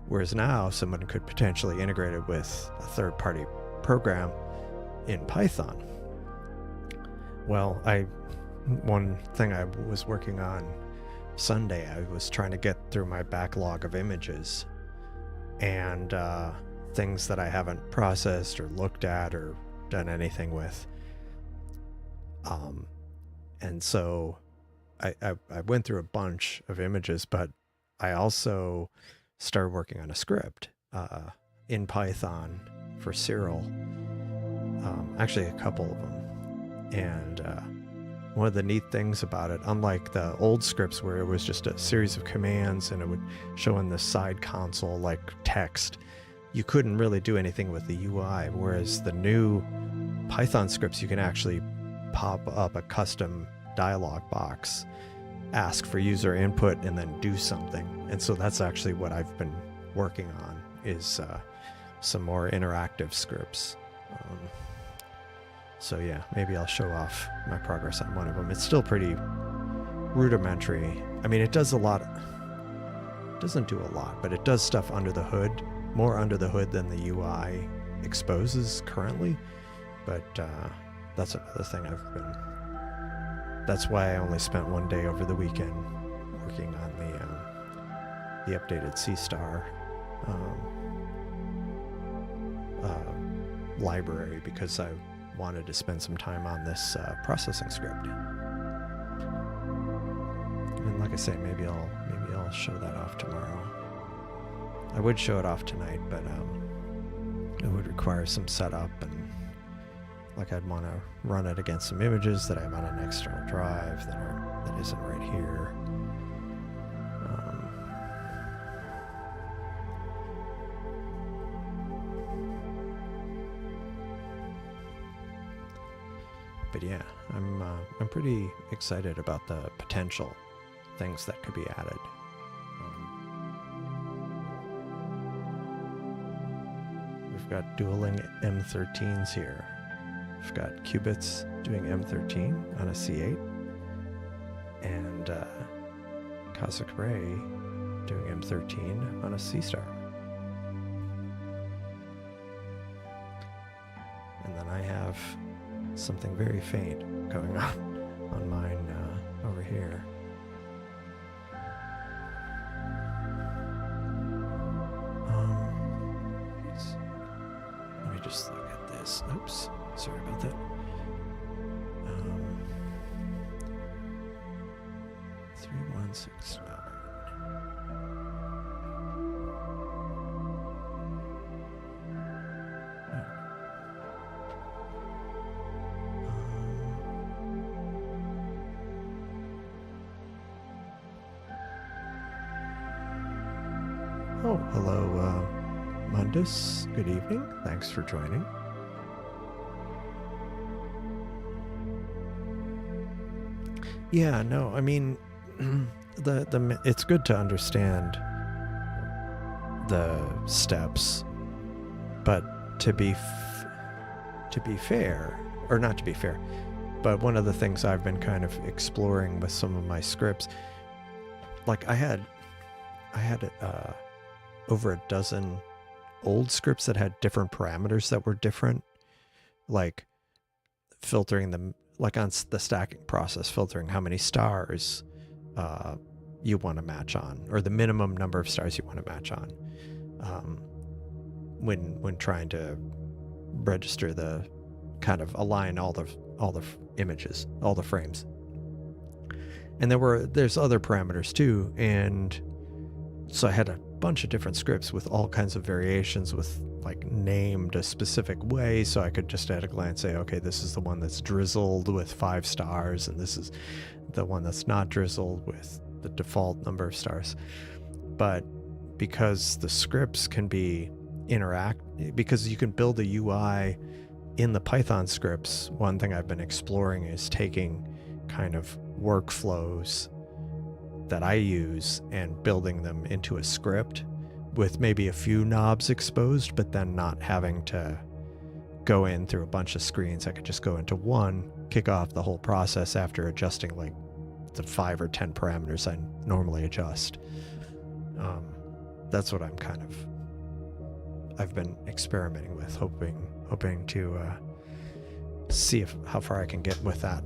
Whereas now someone could potentially integrate it with a third-party program in Python. Well, one thing I was working on Sunday, I was trying to get through my backlog of images and things that I haven't processed or looked at or done anything with. And so I went through a bunch of images, but I also started working on a script in Python for Serial. Actually, a couple of them. And one of the neat things about it, unlike the old scripts where it was just a series of commands and it would show in the side console like text, you couldn't really do anything with the UI. Whereas the new Python scripts, you can actually pop up a custom dialog box, ask for user input, and then do something. And so that's actually what I've been working on, is some more interactive scripts. So yeah, maybe I'll show off my progress on one of them. It's still pretty rudimentary. I mean, it does a lot. It doesn't do a lot, but it does stuff under the hood, more under the hood than the UI exposes currently. But that's another thing that's why I only spent one day over the weekend working on the updated Seestar library, because I wanted to spend some time on this processing script. like I say, maybe I'll show that off tomorrow. I would show it off tonight, but it would require some setup, and like I'd want to run it against some images that I have on an external drive that isn't right here. But yeah, I'm pretty excited about the potential things that could be added. We've got dueling M13s here. We've got qubits doing M13 on a C8, and cosmic ray doing M13 on a Seestar. And then I have something very faint going on mine over here. Let me just look at this. Oops, sorry about that. 3169. Oh, hello, Mundus. Good evening. Thanks for joining. Yeah, no, I mean, it's good to understand the steps, but to be fair, or not to be fair, but one of the things I've been kind of exploring with some of my scripts, like I had over a dozen old scripts that had different parameters that were different, like filtering them, like on the stacking process, filtering how many stars you want to match on, or the minimum number of stars you want to match on, when trying to register the kind of align all the images, all the frames. And there's other parameters too, and so I had a bunch of different scripts with all kinds of variations, with like named a specific way, so I could just at a glance say, okay, this is the one that's drizzled with 5 stars, and this is the one that's not drizzled with the default number of stars. But because the scripts can be because you can build a UI in the Python scripts, one thing I've been exploring is taking kind of workflows that I use and building them into a script with maybe a few knobs exposed, but then not having to go in through a bunch of screens. I could just go into one, kick off the whole process after adjusting like the 5 or 10 parameters I normally adjust. That's what I've been experimenting with, hoping to see how far I can get with that.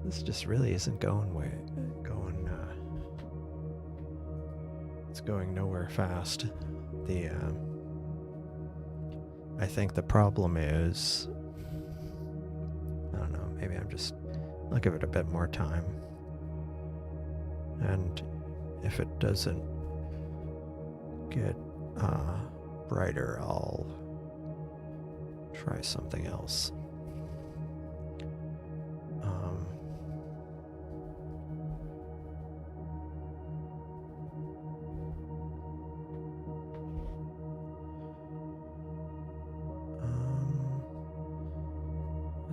This just really isn't it's going nowhere fast. I think the problem is, I don't know, maybe I'll give it a bit more time. And if it doesn't get brighter, I'll try something else.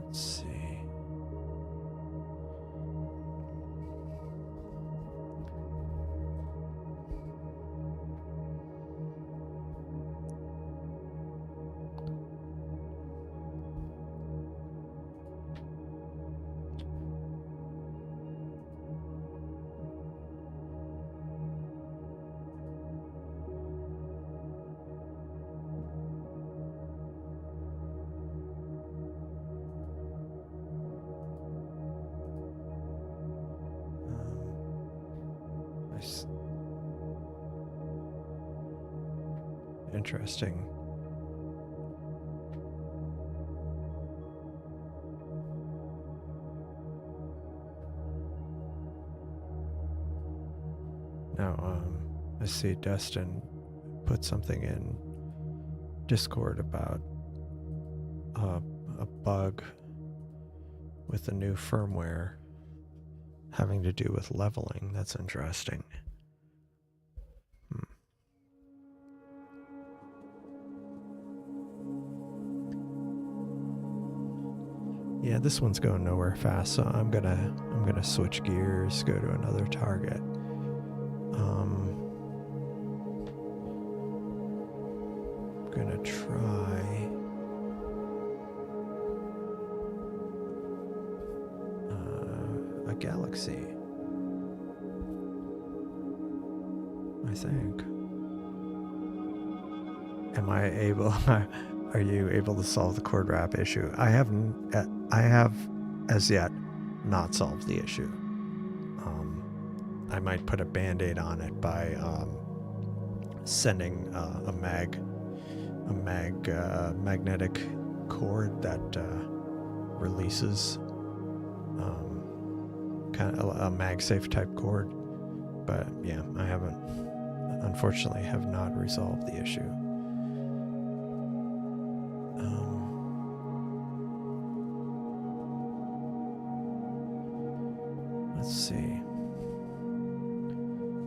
Let's see. interesting. Now, I see Dustin put something in Discord about a bug with the new firmware having to do with leveling. That's interesting. Yeah, this one's going nowhere fast, so I'm gonna switch gears, go to another target. I'm gonna try a galaxy, I think. Am I able? Are you able to solve the cord wrap issue? I have as yet not solved the issue. I might put a band-aid on it by sending a magnetic cord that releases kind of a MagSafe type cord. But yeah, I haven't, unfortunately, have not resolved the issue. Let's see.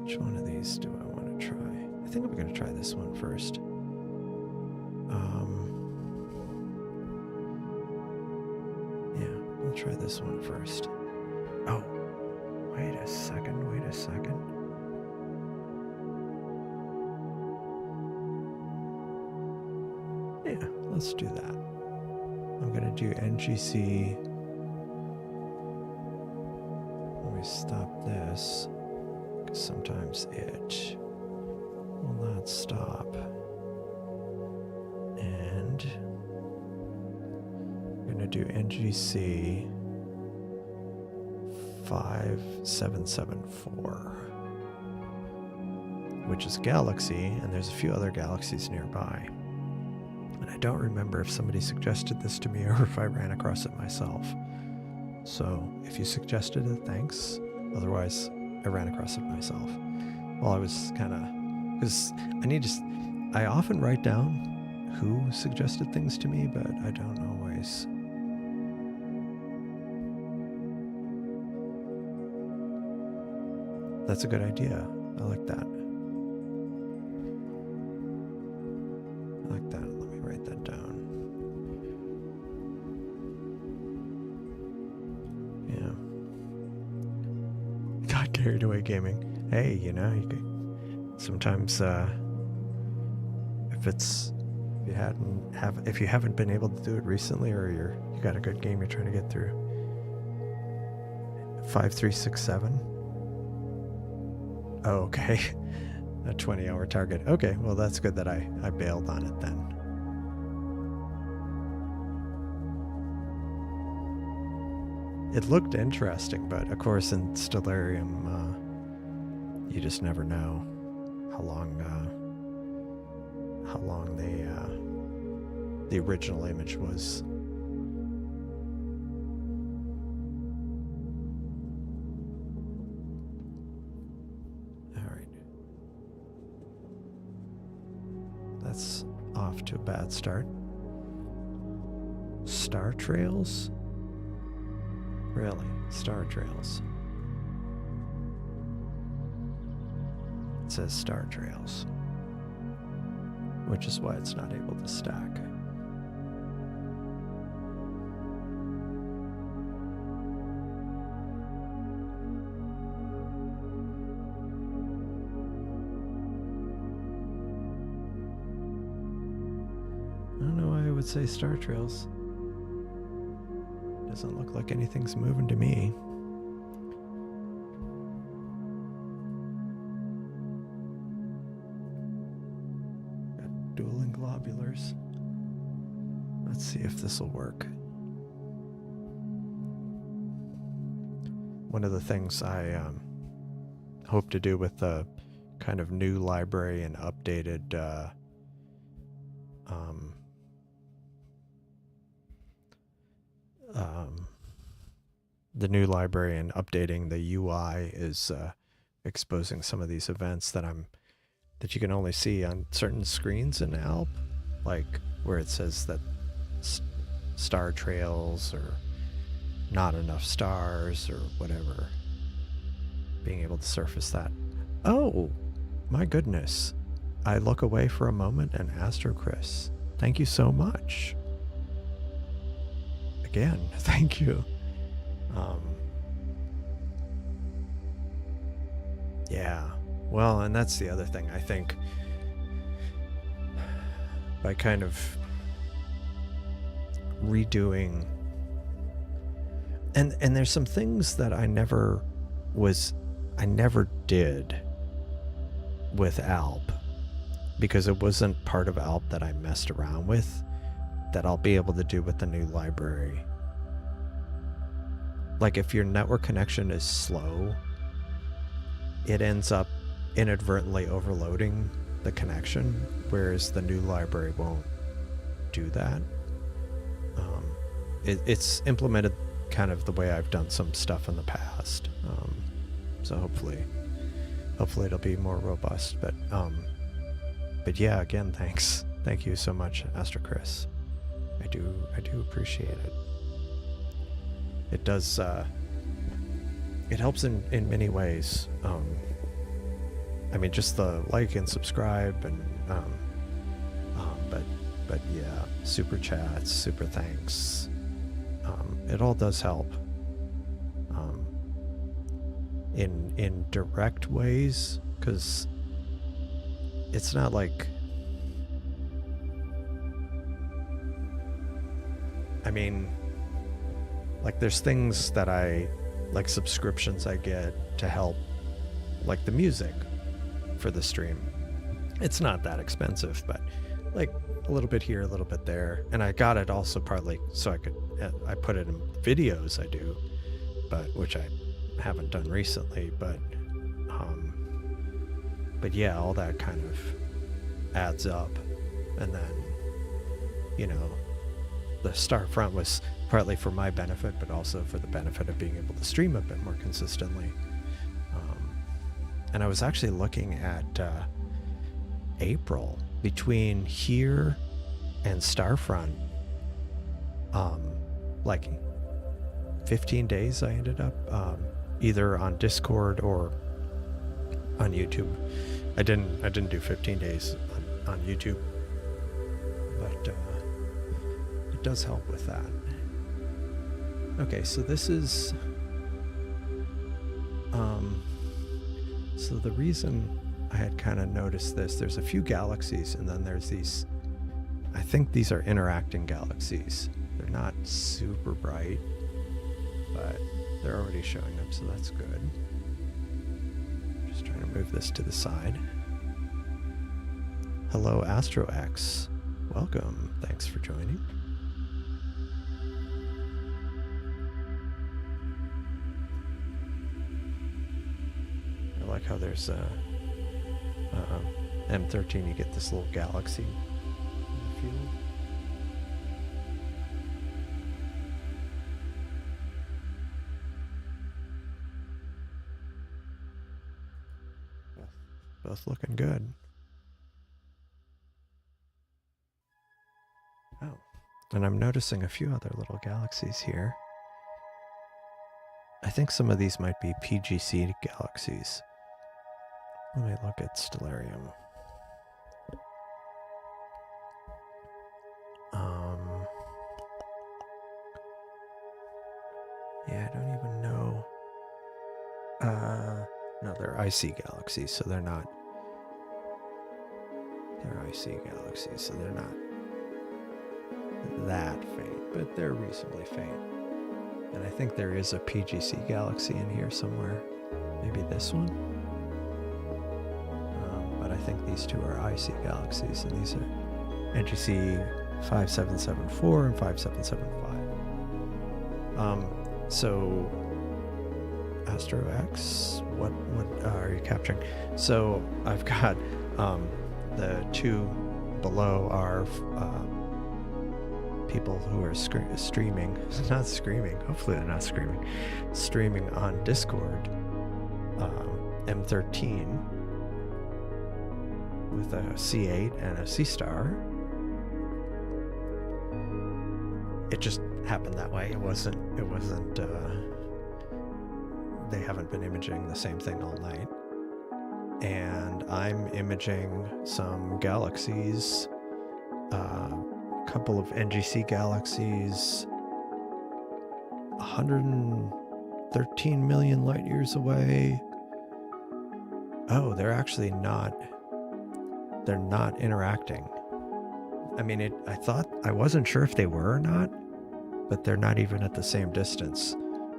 Which one of these do I want to try? I think I'm going to try this one first. Yeah, I'll try this one first. Oh, wait a second. Yeah, let's do that. I'm going to do NGC. Let me stop this, because sometimes it will not stop. And I'm going to do NGC 5774, which is a galaxy, and there's a few other galaxies nearby. And I don't remember if somebody suggested this to me or if I ran across it myself. So if you suggested it, thanks. Otherwise, I ran across it myself. Well, I was kind of, because I often write down who suggested things to me, but I don't always. That's a good idea. I like that. Let me write that down. Yeah. Got carried away gaming. Hey, you know, you could sometimes if you haven't been able to do it recently, or you got a good game you're trying to get through. 5367. Oh, okay. A 20-hour target. Okay, well that's good that I bailed on it then. It looked interesting, but of course in Stellarium, you just never know how long the original image was. That's off to a bad start. Star Trails? Really? Star Trails. It says Star Trails, which is why it's not able to stack. I don't know why I would say Star Trails. Doesn't look like anything's moving to me. Got dueling globulars. Let's see if this will work. One of the things I hope to do with the kind of new library and updated the new library and updating the UI is exposing some of these events that you can only see on certain screens in ALP, like where it says that star trails or not enough stars or whatever. Being able to surface that. Oh, my goodness. I look away for a moment and Astro Chris, thank you so much. Again, thank you. Yeah, well, and that's the other thing. I think by kind of redoing, and there's some things that I never did with ALP because it wasn't part of ALP that I messed around with, that I'll be able to do with the new library. Like if your network connection is slow, it ends up inadvertently overloading the connection, whereas the new library won't do that. It's implemented kind of the way I've done some stuff in the past. So hopefully it'll be more robust. But yeah, again, thanks. Thank you so much, Astro Chris. I do appreciate it. It does. It helps in many ways. I mean, just the like and subscribe, and but yeah, super chats, super thanks. It all does help. In direct ways, because it's not like, I mean, like there's things that like subscriptions I get to help, like the music for the stream. It's not that expensive, but like a little bit here, a little bit there. And I got it also partly so I put it in videos I do, but which I haven't done recently, but yeah, all that kind of adds up. And then, you know, the Starfront was partly for my benefit, but also for the benefit of being able to stream a bit more consistently. And I was actually looking at April, between here and Starfront, like 15 days I ended up either on Discord or on YouTube. I didn't do 15 days on YouTube, but it does help with that. Okay, so this is so the reason I had kind of noticed this, there's a few galaxies, and then there's these, I think these are interacting galaxies. They're not super bright, but they're already showing up, so that's good. Just trying to move this to the side. Hello, AstroX. Welcome. Thanks for joining. I like how there's M13, you get this little galaxy in the field. Both looking good. Oh, and I'm noticing a few other little galaxies here. I think some of these might be PGC galaxies. Let me look at Stellarium. Yeah, I don't even know. No, they're IC galaxies, so they're not. They're IC galaxies, so they're not that faint, but they're reasonably faint. And I think there is a PGC galaxy in here somewhere. Maybe this one? But I think these two are IC galaxies, and these are NGC 5774 and 5775. So Astro X, what are you capturing? So I've got the two below are people who are streaming, not screaming, hopefully they're not screaming, streaming on Discord, M13 with a C8 and a Seestar. It just happened that way. It wasn't, they haven't been imaging the same thing all night. And I'm imaging some galaxies, a couple of NGC galaxies, 113 million light years away. Oh, they're actually not, they're not interacting. I mean, I wasn't sure if they were or not, but they're not even at the same distance.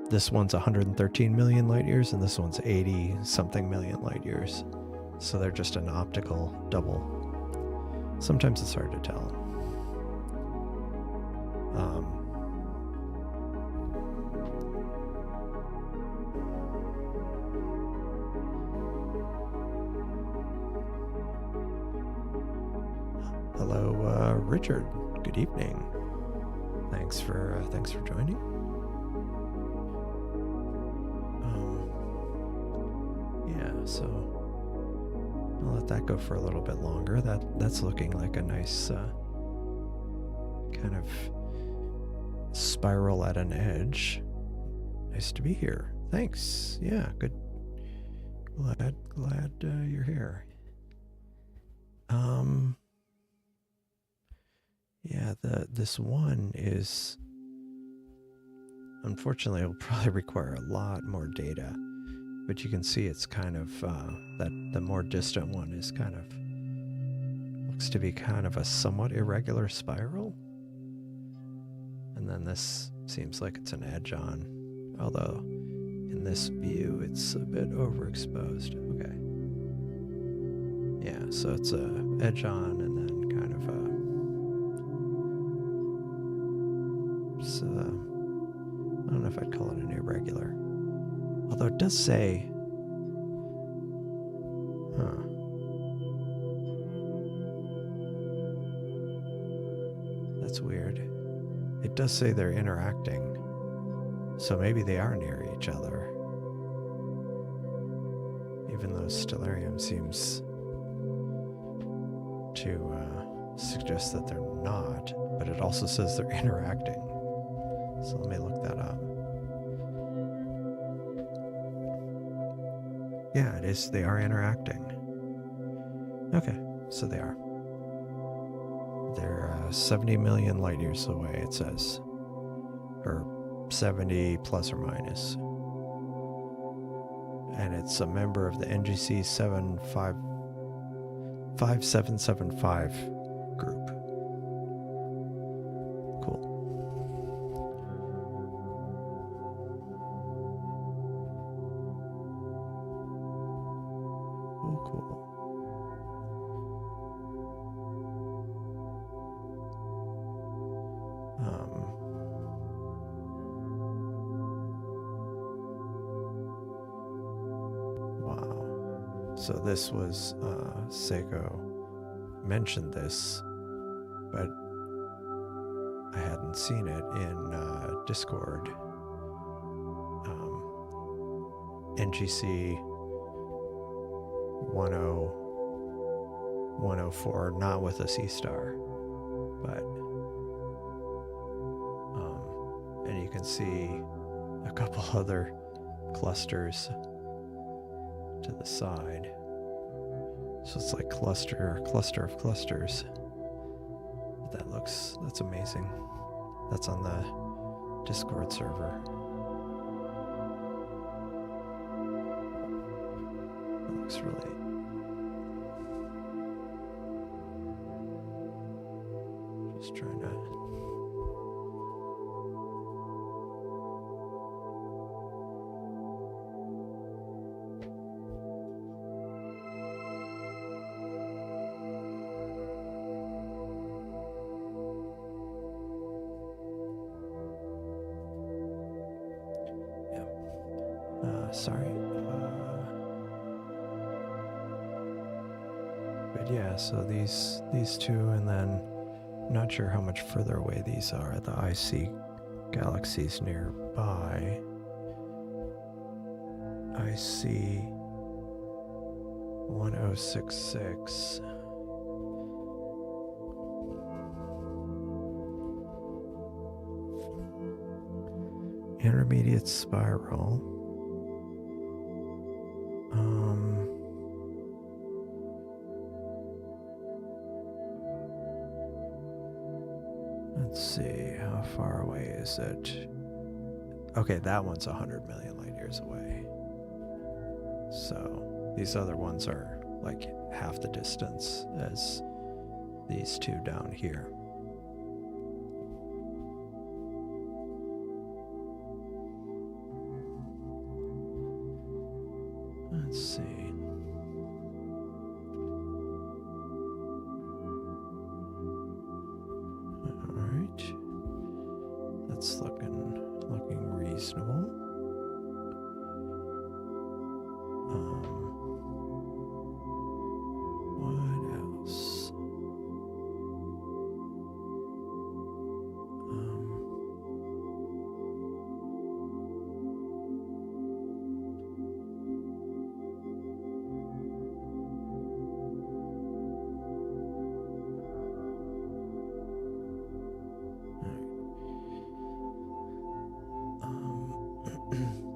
This one's 113 million light years, and this one's 80 something million light years. So they're just an optical double. Sometimes it's hard to tell. Hello, Richard. Good evening. Thanks for joining. Yeah, so I'll let that go for a little bit longer. That's looking like a nice kind of spiral at an edge. Nice to be here. Thanks. Yeah, good. Glad you're here. Yeah, this one is, unfortunately, it will probably require a lot more data, but you can see it's kind of, that the more distant one is kind of, looks to be kind of a somewhat irregular spiral. And then this seems like it's an edge on, although in this view, it's a bit overexposed. Okay. Yeah, so it's a edge on and then kind of a, I don't know if I'd call it an irregular. Although it does say, that's weird. It does say they're interacting. So maybe they are near each other. Even though stellarium seems to suggest that they're not, but it also says they're interacting. So let me look that up. Yeah, it is. They are interacting. Okay, so they are. They're 70 million light years away, it says. Or 70 plus or minus. And it's a member of the NGC 5775 group. Cool. Cool. Wow. So this was, Seiko mentioned this, but I hadn't seen it in Discord. NGC 104, not with a Seestar, but and you can see a couple other clusters to the side. So it's like cluster of clusters. That's amazing. That's on the Discord server. That looks really... Just trying to... sorry. yeah, so these two, and then I'm not sure how much further away these are, the icy galaxies nearby. I see 1066. Intermediate spiral. Let's see, how far away is it? Okay, that one's 100 million light years away. So these other ones are like half the distance as these two down here. Let's see. All right. That's looking reasonable. What else?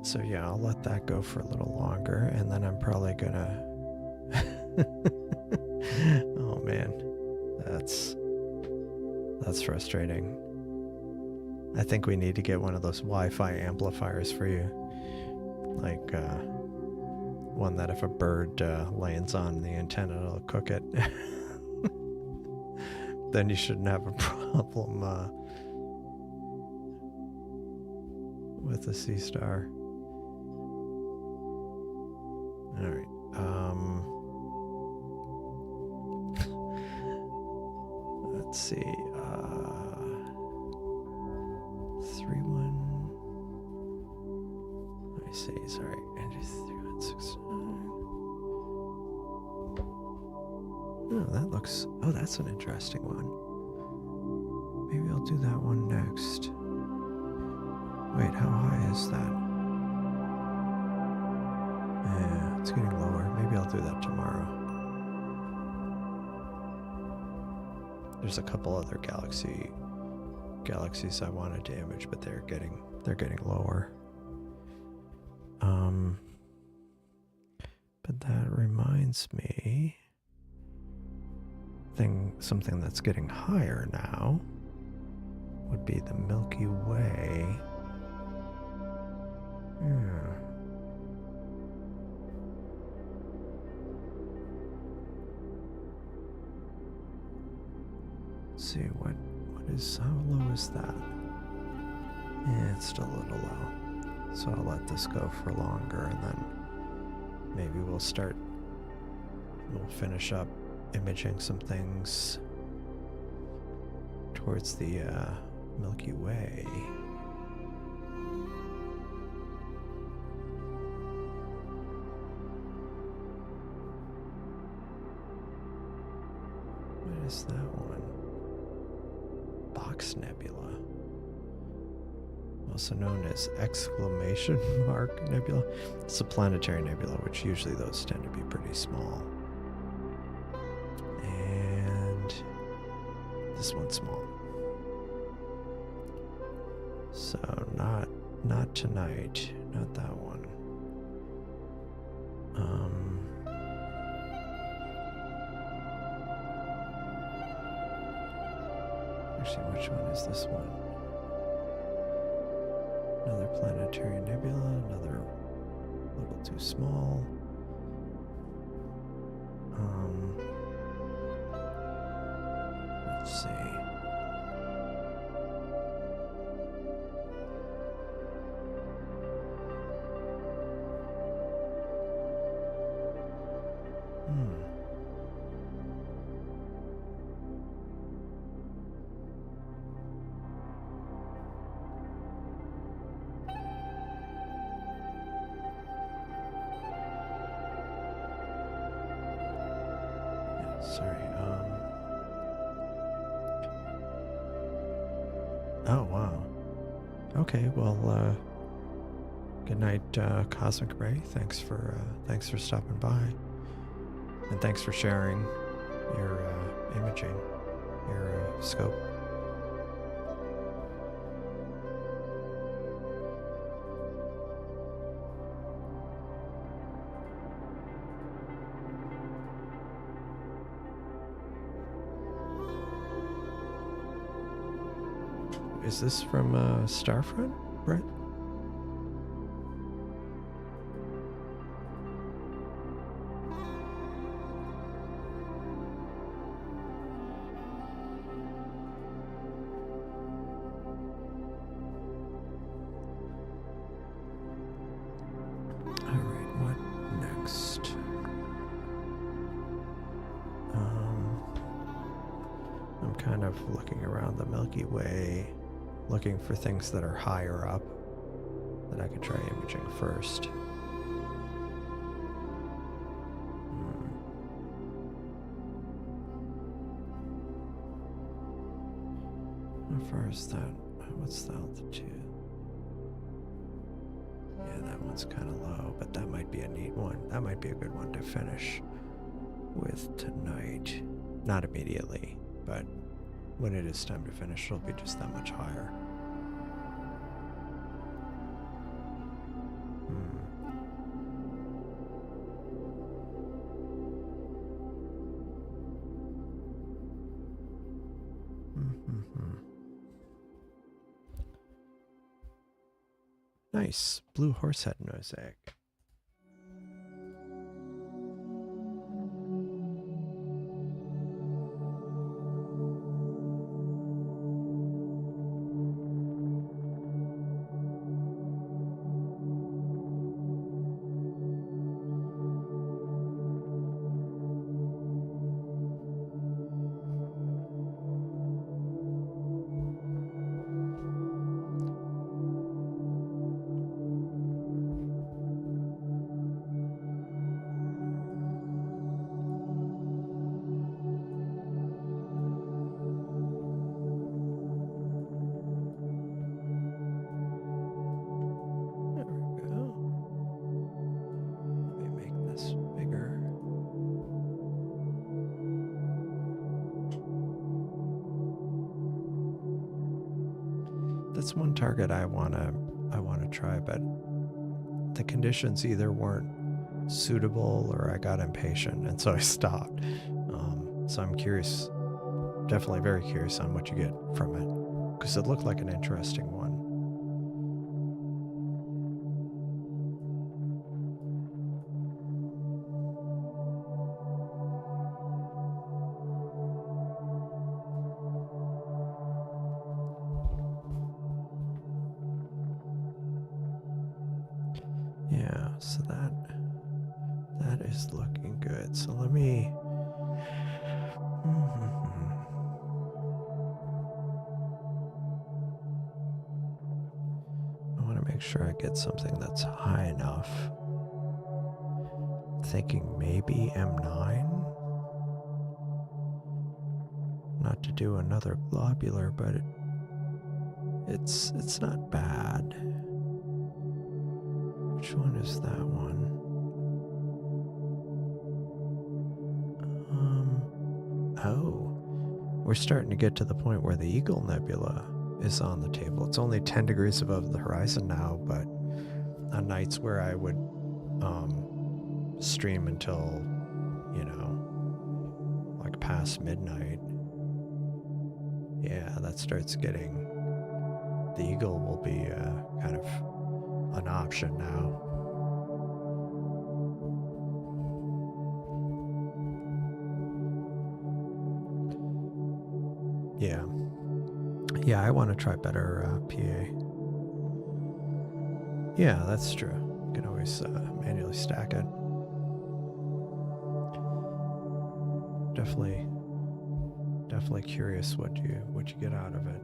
So yeah, I'll let that go for a little longer, and then I'm probably gonna oh man, that's frustrating. I think we need to get one of those Wi-Fi amplifiers for you, like one that if a bird lands on the antenna, it'll cook it. Then you shouldn't have a problem with the Seestar. All right. Let's see. 31. Let me see. Sorry. Andrew 3169. Oh, that looks. Oh, that's an interesting one. Maybe I'll do that one next. Wait, how high is that? Yeah, it's getting lower. Maybe I'll do that tomorrow. There's a couple other galaxies I wanted to image, but they're getting lower. But that reminds me, something that's getting higher now would be the Milky Way. Yeah. Let's see how low is that? Yeah, it's still a little low. So I'll let this go for longer, and then maybe we'll finish up imaging some things towards the Milky Way. What is that one? Box Nebula, also known as exclamation mark nebula. It's a planetary nebula, which usually those tend to be pretty small. And this one's small. So not tonight, not that one. Actually, which one is this one? Another planetary nebula, another little too small. Let's see. Sorry. Oh, wow. Okay, well, good night, Cosmic Ray. Thanks for stopping by, and thanks for sharing your imaging, your scope. Is this from Starfront, Brett? Alright, what next? I'm kind of looking around the Milky Way, looking for things that are higher up that I could try imaging first. How far is that? What's the altitude? Yeah, that one's kind of low, but that might be a neat one. That might be a good one to finish with tonight. Not immediately, but when it is time to finish, it'll be just that much higher. Nice. Blue horsehead mosaic. That's one target I wanna try, but the conditions either weren't suitable or I got impatient, and so I stopped. So I'm curious, definitely very curious on what you get from it, because it looked like an interesting one. Yeah, so that is looking good. So let me. I want to make sure I get something that's high enough. Thinking maybe M9. Not to do another globular, but it's not bad. Which one is that one? Oh, we're starting to get to the point where the Eagle Nebula is on the table. It's only 10 degrees above the horizon now, but on nights where I would stream until, like past midnight, yeah, that starts getting, the Eagle will be kind of an option now. Yeah, I want to try better PA. Yeah, that's true. You can always manually stack it. Definitely curious what you get out of it.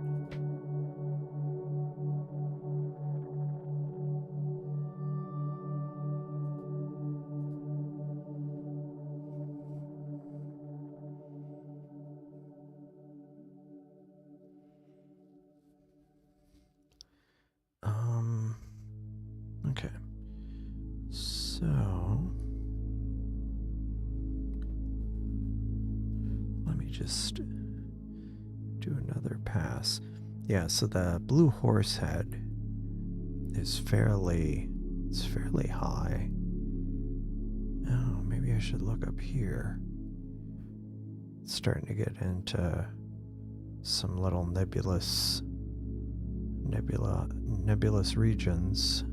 just do another pass. Yeah, so the blue horse head is fairly high. Oh, maybe I should look up here. It's starting to get into some little nebulous regions.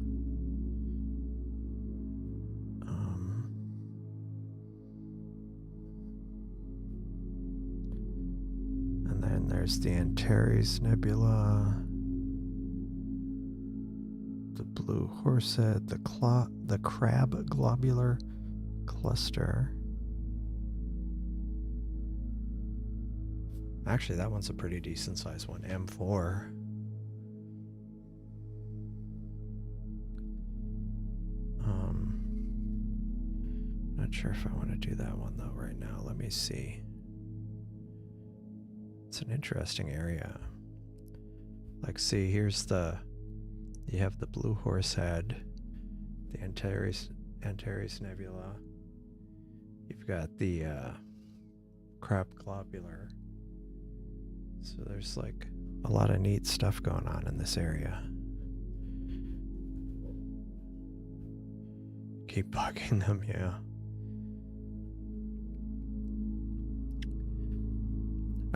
And then there's the Antares Nebula, the blue horsehead, the crab globular cluster. Actually, that one's a pretty decent sized one, M4. Not sure if I want to do that one though right now. Let me see. It's an interesting area. Like, see, here's you have the blue horsehead, the Antares Nebula. You've got the crab globular. So there's like a lot of neat stuff going on in this area. Keep bugging them, yeah.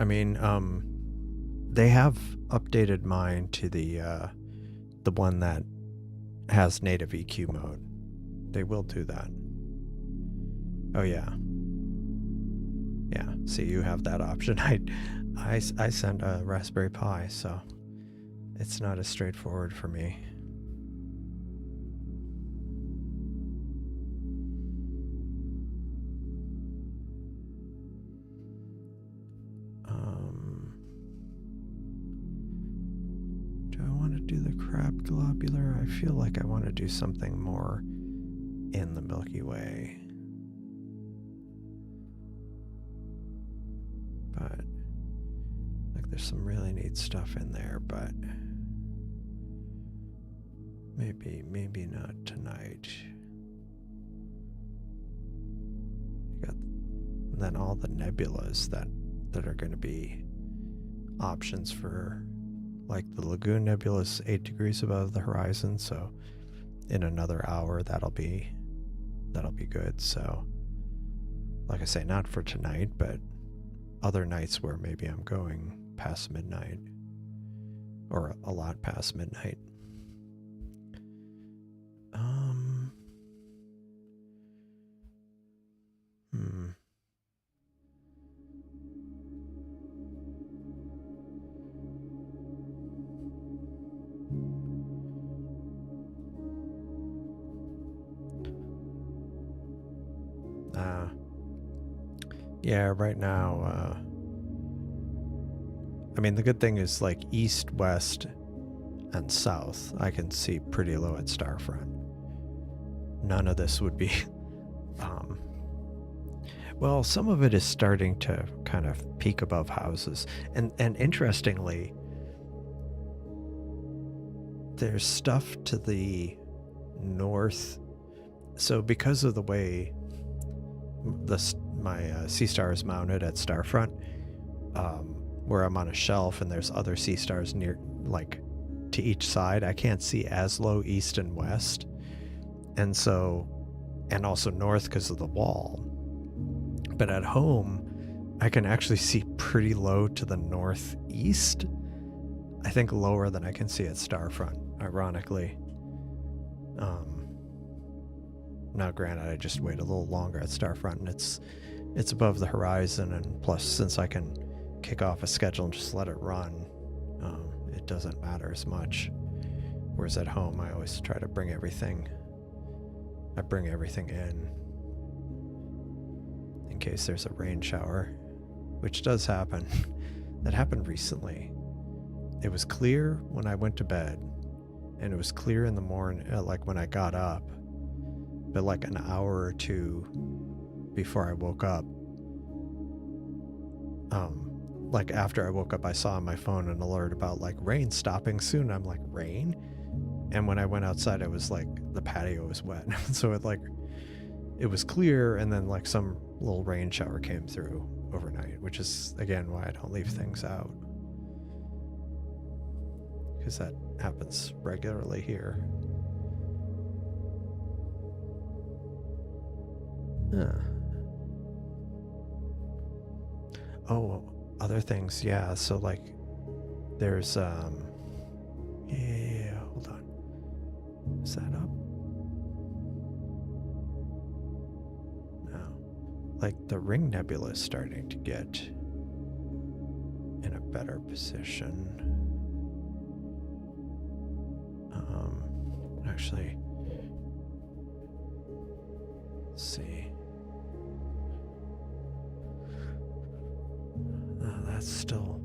I mean, they have updated mine to the one that has native EQ mode. They will do that. Oh yeah. Yeah, see, you have that option. I send a Raspberry Pi, so it's not as straightforward for me. Do I want to do the crab globular? I feel like I want to do something more in the Milky Way. But like, there's some really neat stuff in there, but maybe not tonight. You got then all the nebulas that are going to be options for, like, the Lagoon Nebula is 8 degrees above the horizon, so in another hour that'll be good. So like I say, not for tonight, but other nights where maybe I'm going past midnight, or a lot past midnight. Yeah, right now, I mean, the good thing is, like, east, west, and south, I can see pretty low at Starfront. None of this would be, well, some of it is starting to kind of peak above houses. And interestingly, there's stuff to the north. So because of the way my Seestar is mounted at Starfront, where I'm on a shelf and there's other Seestars near, like, to each side, I can't see as low east and west, and also north because of the wall. But at home, I can actually see pretty low to the northeast. I think lower than I can see at Starfront, ironically. Now granted, I just wait a little longer at Starfront, and it's above the horizon, and plus, since I can kick off a schedule and just let it run, it doesn't matter as much. Whereas at home, I always try to bring everything in case there's a rain shower, which does happen. That happened recently. It was clear when I went to bed, and it was clear in the morning, like when I got up, but like an hour or two before I woke up, like after I woke up, I saw on my phone an alert about, like, rain stopping soon. I'm like, rain? And when I went outside, it was like the patio was wet. So it was clear, and then like some little rain shower came through, overnight, which is, again, why I don't leave things out. Because that happens regularly here. Huh. Oh, other things, yeah. So like, there's yeah, hold on. Is that up? No. Like the ring nebula is starting to get in a better position. Actually, let's see. That's still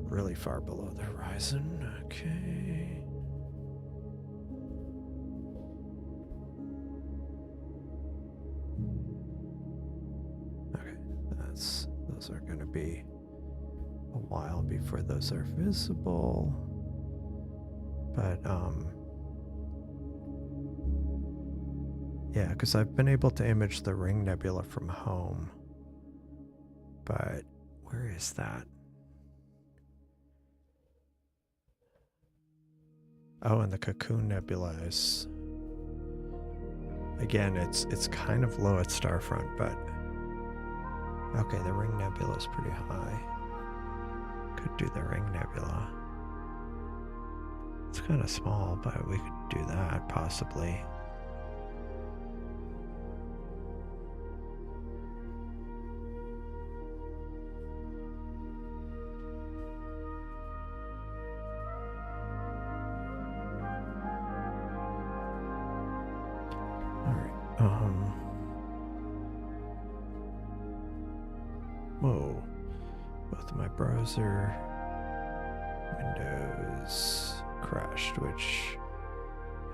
really far below the horizon. Okay. Okay, those are going to be a while before those are visible. But yeah, because I've been able to image the ring nebula from home. But where is that? Oh, and the Cocoon Nebula is, again, it's kind of low at Starfront, but okay, the Ring Nebula is pretty high. Could do the Ring Nebula. It's kind of small, but we could do that possibly. Whoa, both of my browser windows crashed, which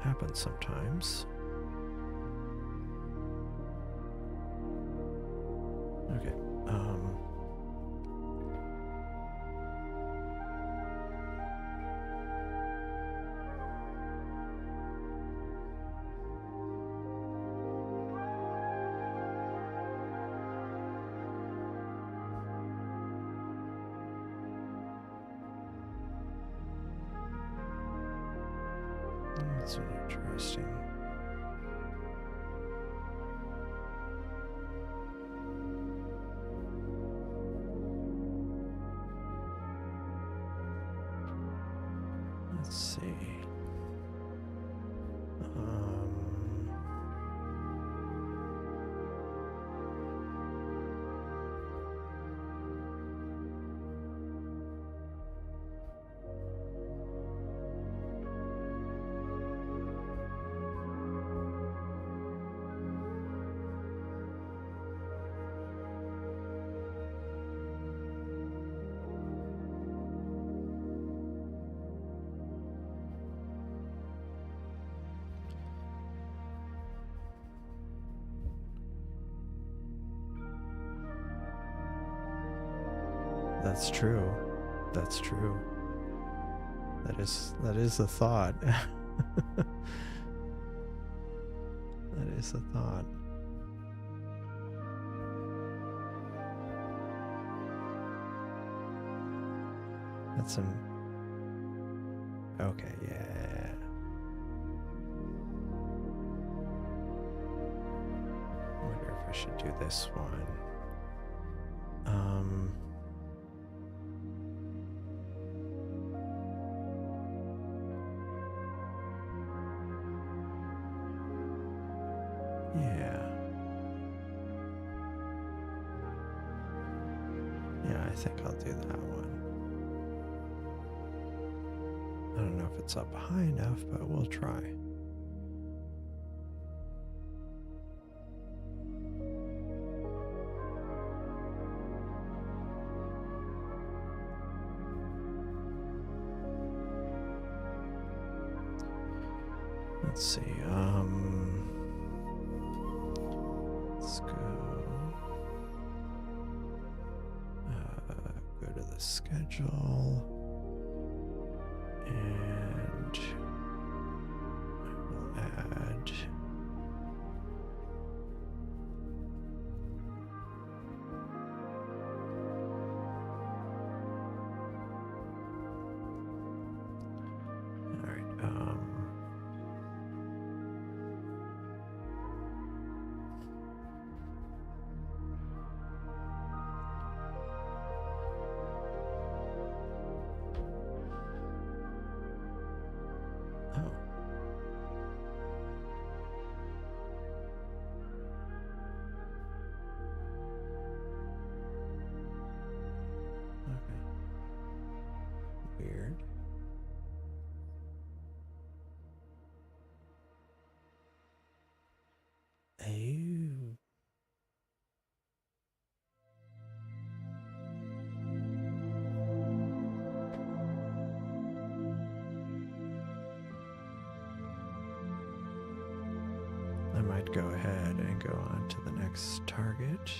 happens sometimes. Okay, that's interesting. Let's see. That's true. That's true. That is a thought. That is a thought. That's some. Okay, yeah. I wonder if I should do this one. Yeah, I think I'll do that one. I don't know if it's up high enough, but we'll try. Let's see, let's go to the schedule, and I will add I might go ahead and go on to the next target.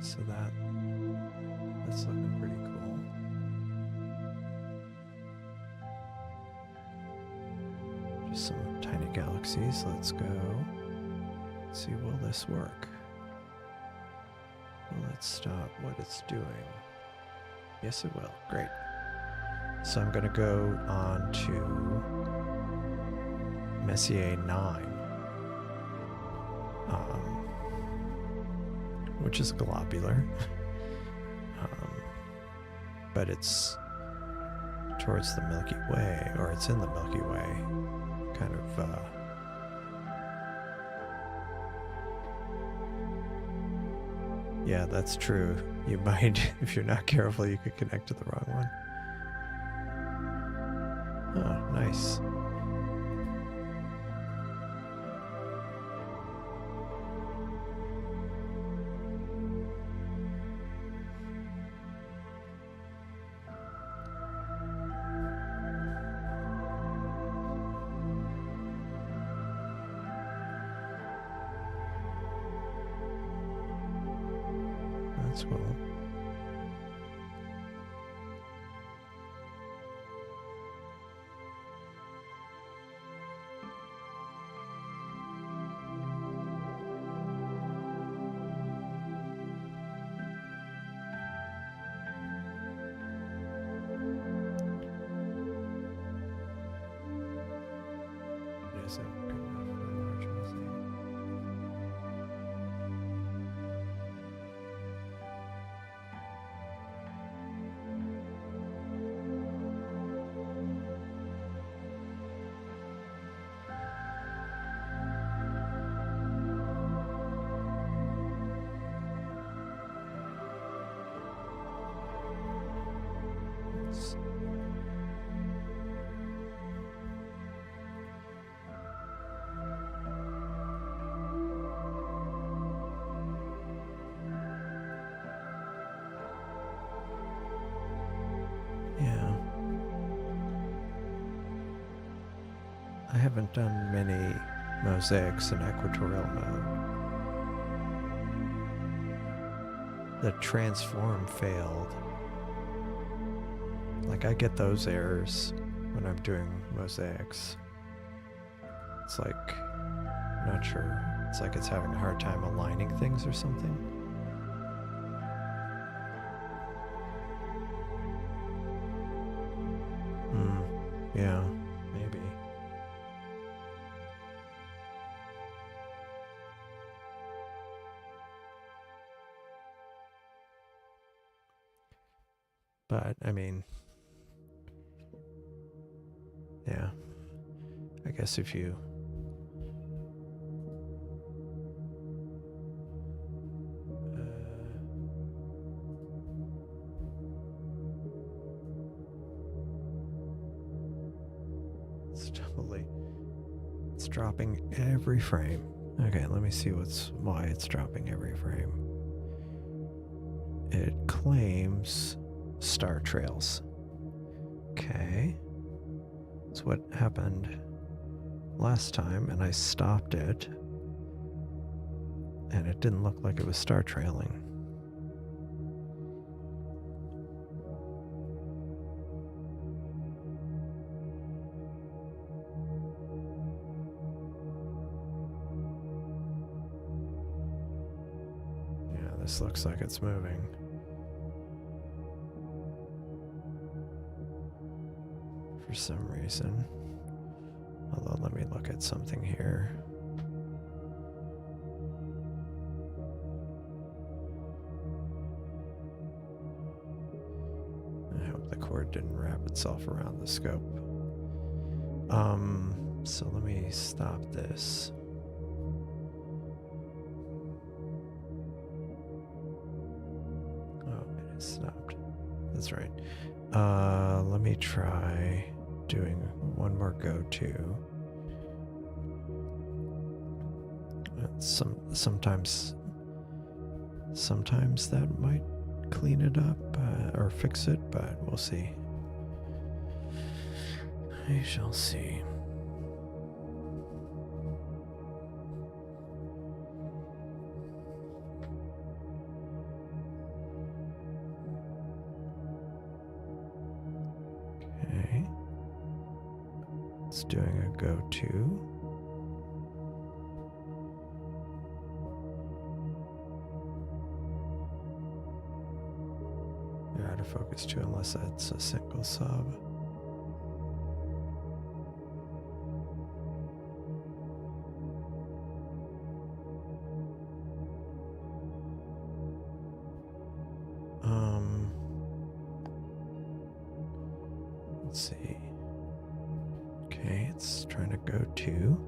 So that's looking pretty cool. Just some tiny galaxies. Let's go. Let's see, will this work? Will it stop what it's doing? Yes, it will. Great. So I'm going to go on to Messier 9, which is globular, but it's towards the Milky Way, or it's in the Milky Way, kind of yeah, that's true. You might, if you're not careful, you could connect to the wrong one. Oh, nice. That's cool. It isn't good enough for a large mosaic. Yeah. I haven't done many mosaics in equatorial mode. The transform failed. Like, I get those errors when I'm doing mosaics. It's like, I'm not sure. It's like it's having a hard time aligning things or something. Yeah, maybe. But, I mean, yeah, I guess if you it's dropping every frame. Okay, let me see why it's dropping every frame. It claims star trails. Okay. That's what happened last time, and I stopped it, and it didn't look like it was star trailing. Yeah, this looks like it's moving. For some reason. Although, let me look at something here. I hope the cord didn't wrap itself around the scope. So let me stop this. Oh, it is stopped. That's right. Let me try doing one more go-to. Sometimes that might clean it up or fix it, but we'll see. We shall see. doing a go-to. Yeah, out of focus too, unless it's a single sub. Let's see. Okay, it's trying to go to.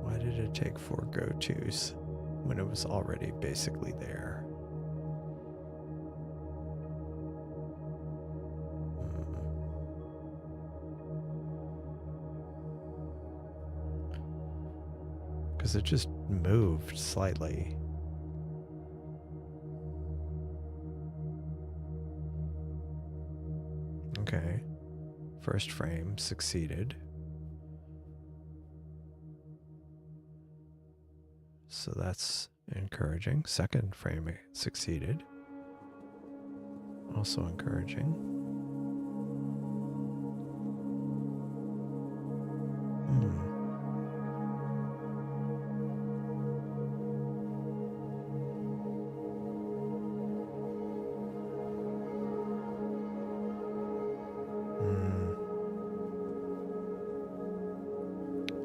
Why did it take 4 go-tos when it was already basically there? Because it just moved slightly. Okay. First frame succeeded. So that's encouraging. Second frame succeeded. Also encouraging.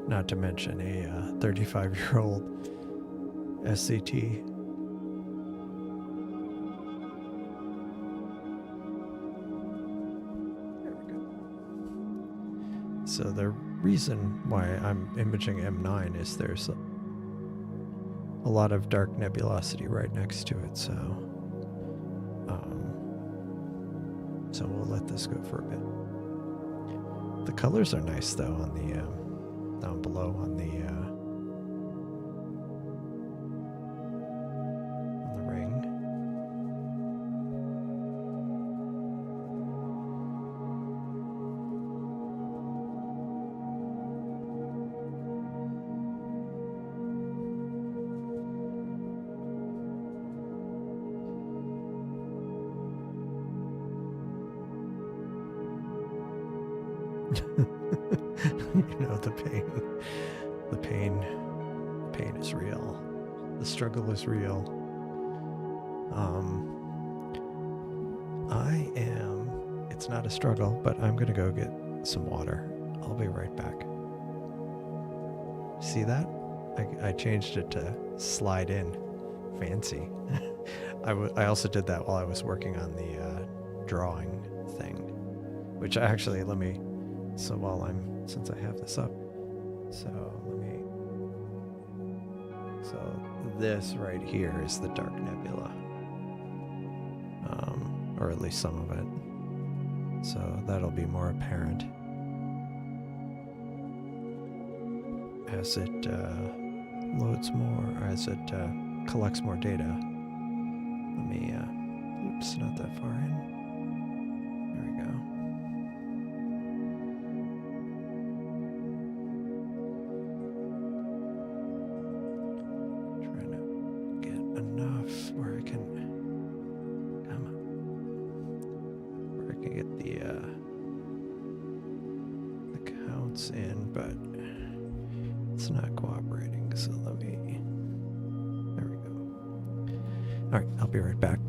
Not to mention a 35-year-old SCT. There we go. So the reason why I'm imaging M9 is there's a lot of dark nebulosity right next to it, so we'll let this go for a bit. The colors are nice though on the down below on the ring. You know, the pain is real. The struggle is real. It's not a struggle, but I'm gonna go get some water. I'll be right back. See that? I changed it to slide in. Fancy. I also did that while I was working on the drawing thing, which actually, since I have this up, so this right here is the dark nebula, or at least some of it, so that'll be more apparent as it loads more, as it collects more data. Let me, oops, not that far in. There we go. Trying to get enough where I can, where I can get the counts in, but it's not cooperating, so let me, there we go. All right, I'll be right back.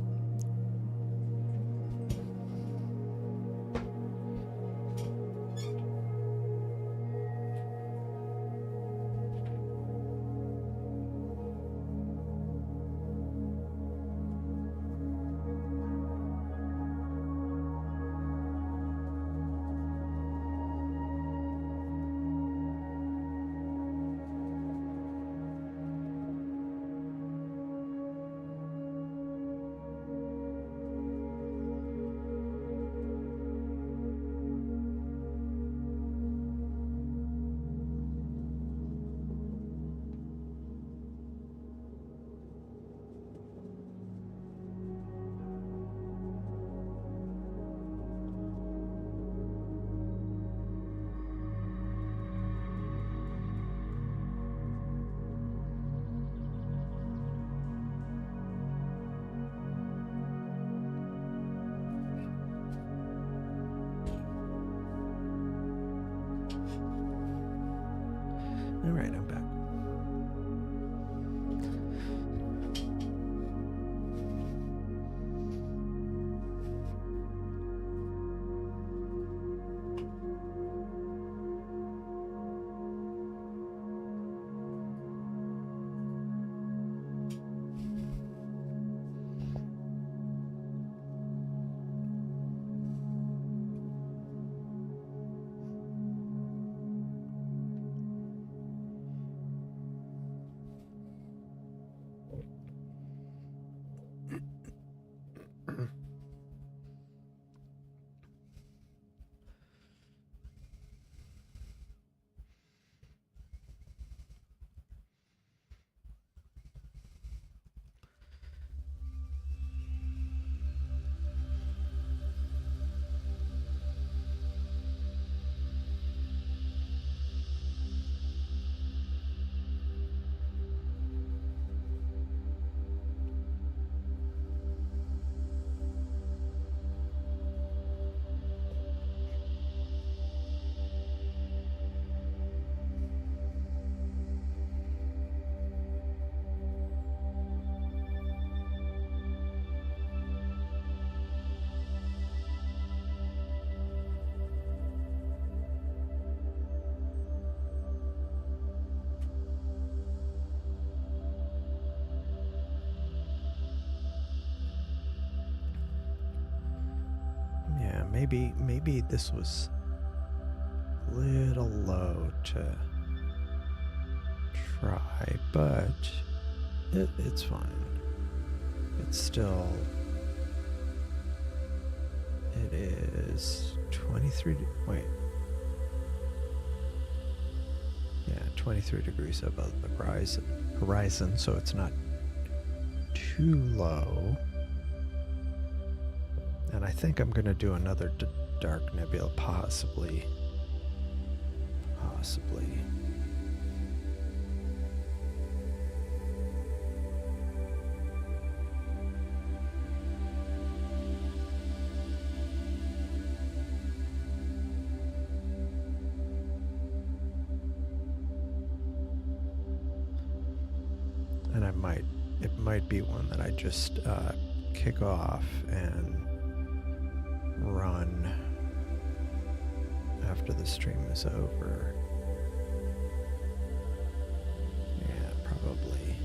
maybe this was a little low to try, but it's fine. It's still, it is 23, wait. Yeah, 23 degrees above the horizon, so it's not too low. And I think I'm going to do another dark nebula, possibly. And it might be one that I just kick off and run after the stream is over. Yeah, probably.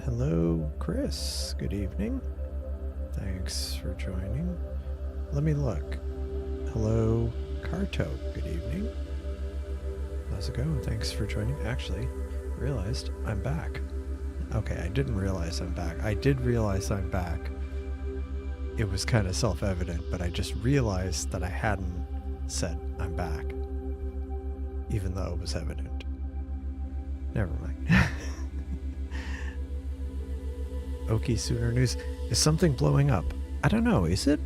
Hello, Chris. Good evening. Thanks for joining. Let me look. Hello, Carto. Good evening. How's it going? Thanks for joining. Actually, realized I'm back. Okay, I didn't realize I'm back. I did realize I'm back. It was kind of self-evident, but I just realized that I hadn't said I'm back, even though it was evident. Never mind. Okie Sooner News. Is something blowing up? I don't know. Is it?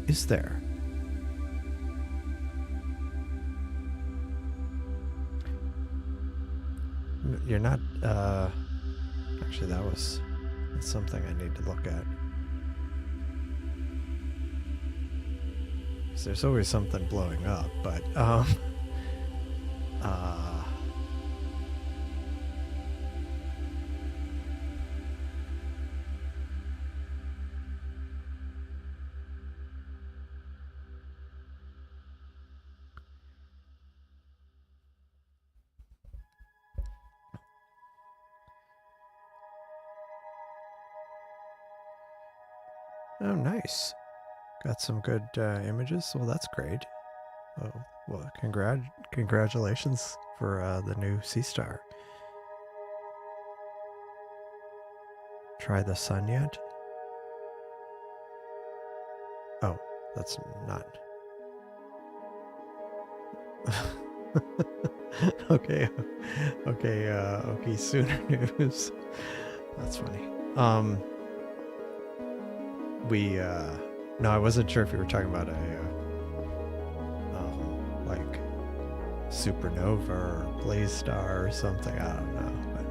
Is there? You're not, actually that's something I need to look at. 'Cause there's always something blowing up, but, oh, nice. Got some good images. Well, that's great. Oh, well, congratulations for the new Seestar. Try the sun yet? Oh, that's not. Okay, Sooner News. That's funny. No, I wasn't sure if you were talking about a, like, supernova or blaze star or something. I don't know, but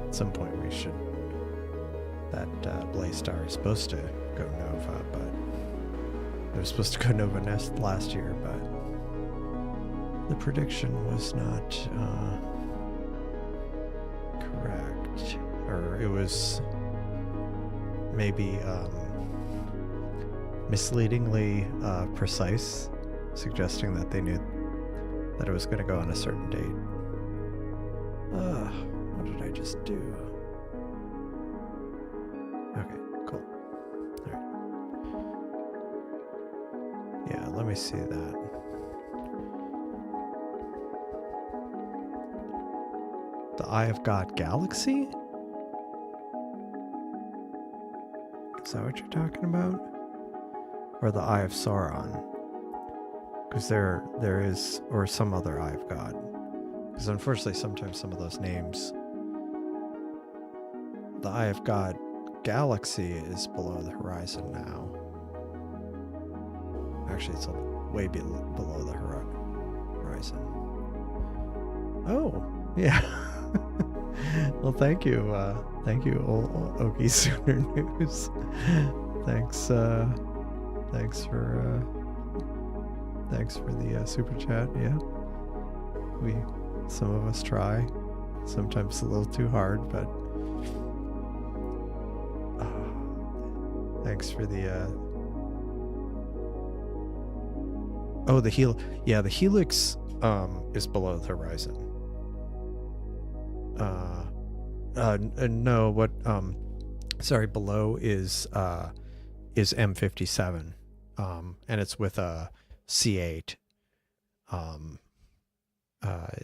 at some point we should. That blaze star is supposed to go nova, but it was supposed to go nova last year, but the prediction was not correct. Or it was maybe misleadingly precise, suggesting that they knew that it was going to go on a certain date. What did I just do? Okay, cool. All right. Yeah, let me see that. The Eye of God galaxy? Is that what you're talking about? Or the Eye of Sauron? Because there is, or some other Eye of God. Because unfortunately sometimes some of those names, the Eye of God galaxy is below the horizon now. Actually, it's way below the horizon. Oh, yeah. Well, thank you, Okie Sooner News. Thanks, thanks for the super chat. Yeah, some of us try, sometimes a little too hard, but thanks for the the helix is below the horizon. No, what sorry, below is M57, and it's with a C8.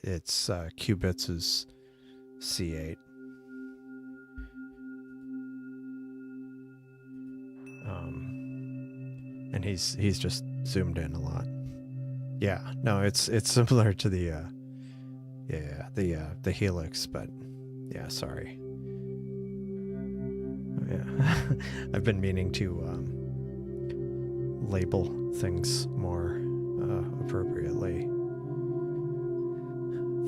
It's Qubits is C8. And he's just zoomed in a lot. Yeah, no, it's similar to the the helix, but yeah, sorry. Yeah, I've been meaning to label things more appropriately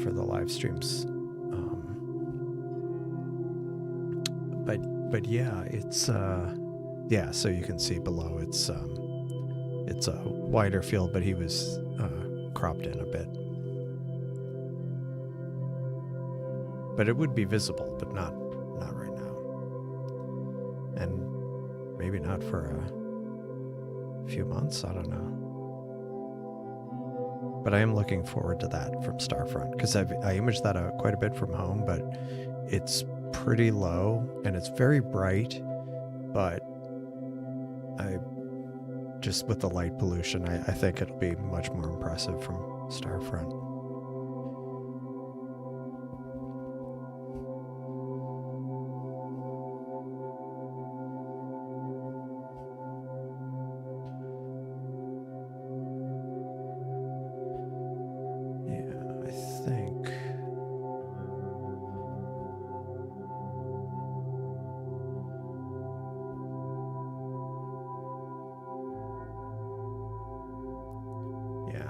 for the live streams. But yeah, it's yeah. So you can see below it's a wider field, but he was cropped in a bit. But it would be visible, but not right now, and maybe not for a few months. I don't know. But I am looking forward to that from Starfront, because I imaged that out quite a bit from home, but it's pretty low and it's very bright. But I just with the light pollution, I think it'll be much more impressive from Starfront.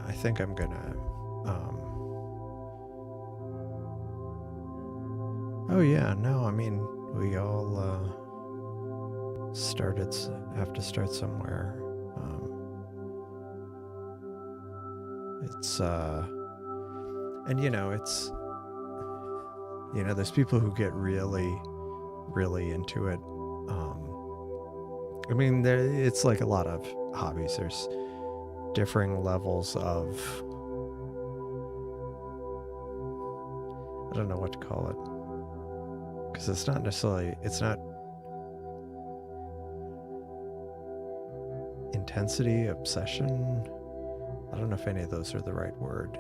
I think I'm gonna oh yeah, no, I mean, we all have to start somewhere. It's and it's there's people who get really into it. I mean, it's like a lot of hobbies. There's differing levels of, I don't know what to call it, because it's not intensity, obsession. I don't know if any of those are the right word.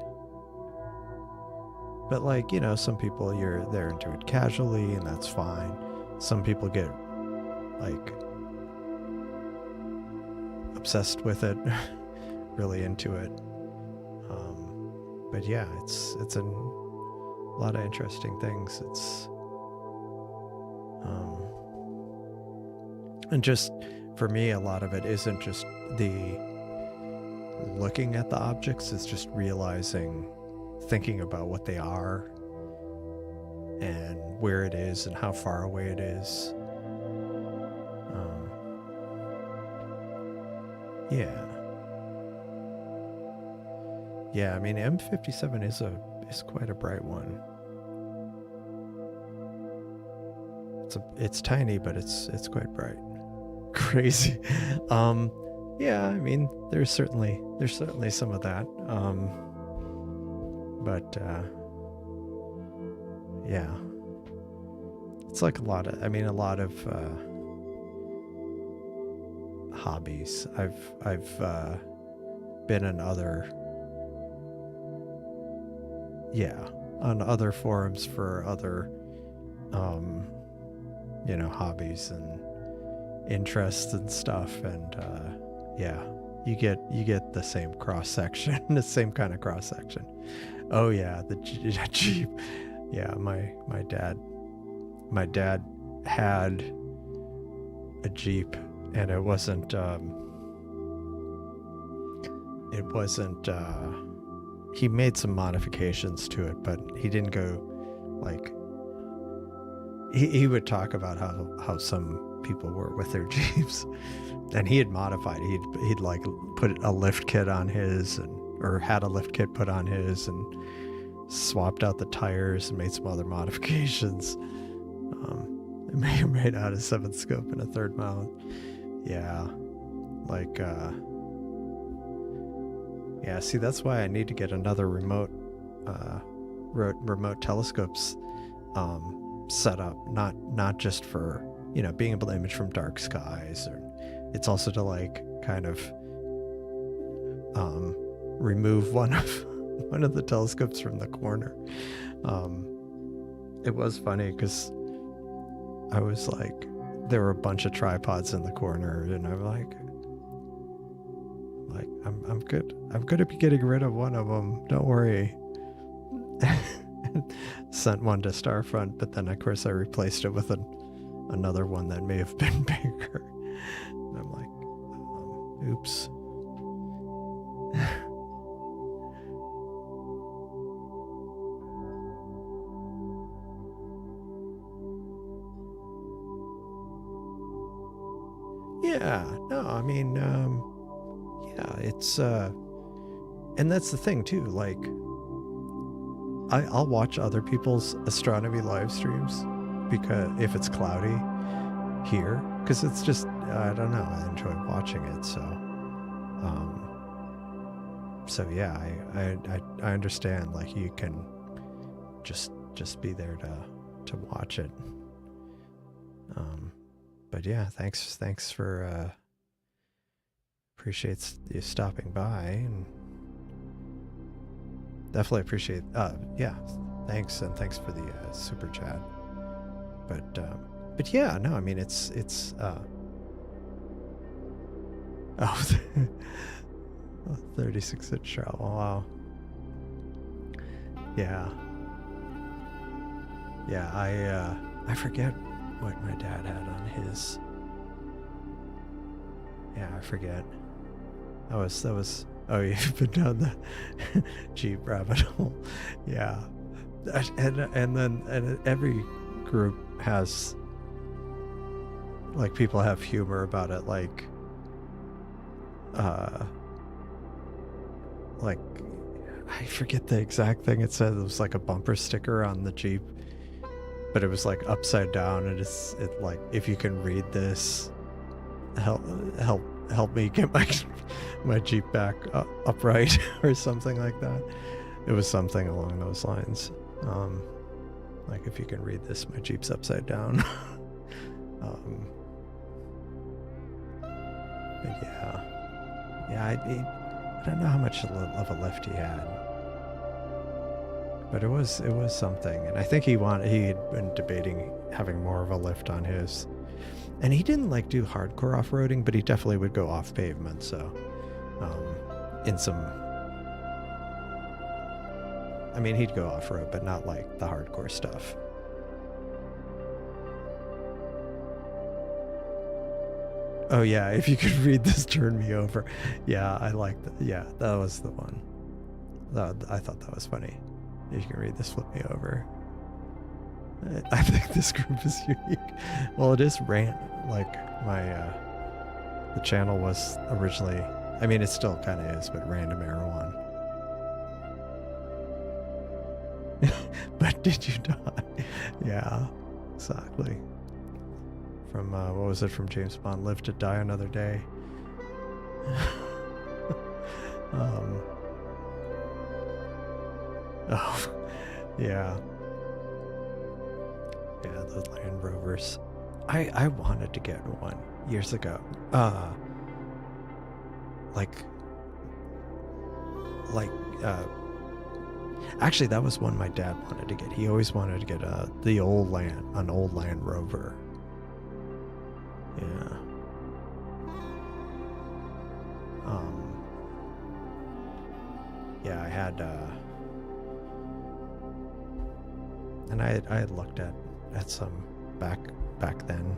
But like, some people they're into it casually, and that's fine. Some people get like obsessed with it, really into it. But yeah, it's a lot of interesting things. It's and just for me, a lot of it isn't just the looking at the objects, it's just thinking about what they are and where it is and how far away it is. Yeah, I mean, M57 is quite a bright one. It's tiny, but it's quite bright. Crazy. Yeah, I mean, there's certainly some of that. But yeah, it's like a lot of hobbies. I've been in on other forums for other hobbies and interests and stuff, and you get the same cross section, the same kind of cross section. Oh yeah, the Jeep. Yeah, my dad had a Jeep, and it wasn't he made some modifications to it, but he didn't go like he would talk about how some people were with their Jeeps, and he had modified. He'd like put a lift kit on his, or had a lift kit put on his, and swapped out the tires and made some other modifications. It made out a 7th scope and a 3rd mount. Yeah, like yeah. See, that's why I need to get another remote telescopes set up. Not just for being able to image from dark skies, or it's also to like kind of remove one of the telescopes from the corner. It was funny because I was like, there were a bunch of tripods in the corner, and I'm like I'm good. I'm gonna be getting rid of one of them. Don't worry. Sent one to Starfront, but then of course I replaced it with another one that may have been bigger. And I'm like, oops. Yeah, no, I mean, yeah, it's, and that's the thing too, like, I'll watch other people's astronomy live streams because if it's cloudy here, because it's just, I don't know, I enjoy watching it, so yeah, I understand, like, you can just be there to watch it. But yeah, thanks for appreciate you stopping by, and definitely appreciate yeah, thanks for the super chat. But yeah, no, I mean it's oh 36-inch travel, wow. Yeah, I forget what my dad had on his. Yeah, I forget. That was oh, you've been down the Jeep rabbit hole. Yeah, and then every group has, like, people have humor about it, like I forget the exact thing it said. It was like a bumper sticker on the Jeep, but it was like upside down, and it like, if you can read this, help me get my Jeep back upright or something like that. It was something along those lines. Like, if you can read this, my Jeep's upside down. But yeah, I don't know how much of a lift he had, but it was something. And I think he had been debating having more of a lift on his. And he didn't like do hardcore off-roading, but he definitely would go off pavement. So, in some, I mean, he'd go off-road, but not like the hardcore stuff. Oh yeah, if you could read this, turn me over. Yeah, I liked that. Yeah, that was the one. I thought that was funny. If you can read this, flip me over. I think this group is unique. Well, it is like my the channel was originally, I mean, it still kind of is, but Random Error One. But did you die? Yeah, exactly. From what was it from James Bond? Live to Die Another Day. Oh yeah. Yeah, those Land Rovers. I wanted to get one years ago. Actually, that was one my dad wanted to get. He always wanted to get an old Land Rover. Yeah. Yeah, I had and I had looked at some back then.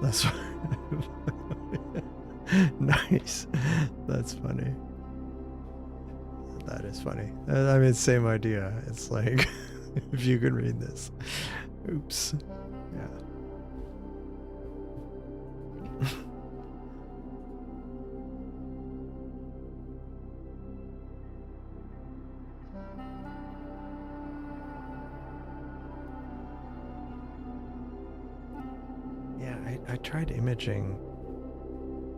That's nice. That's funny. That is funny. I mean, same idea. It's like, if you can read this. Oops. Yeah. Yeah, I tried imaging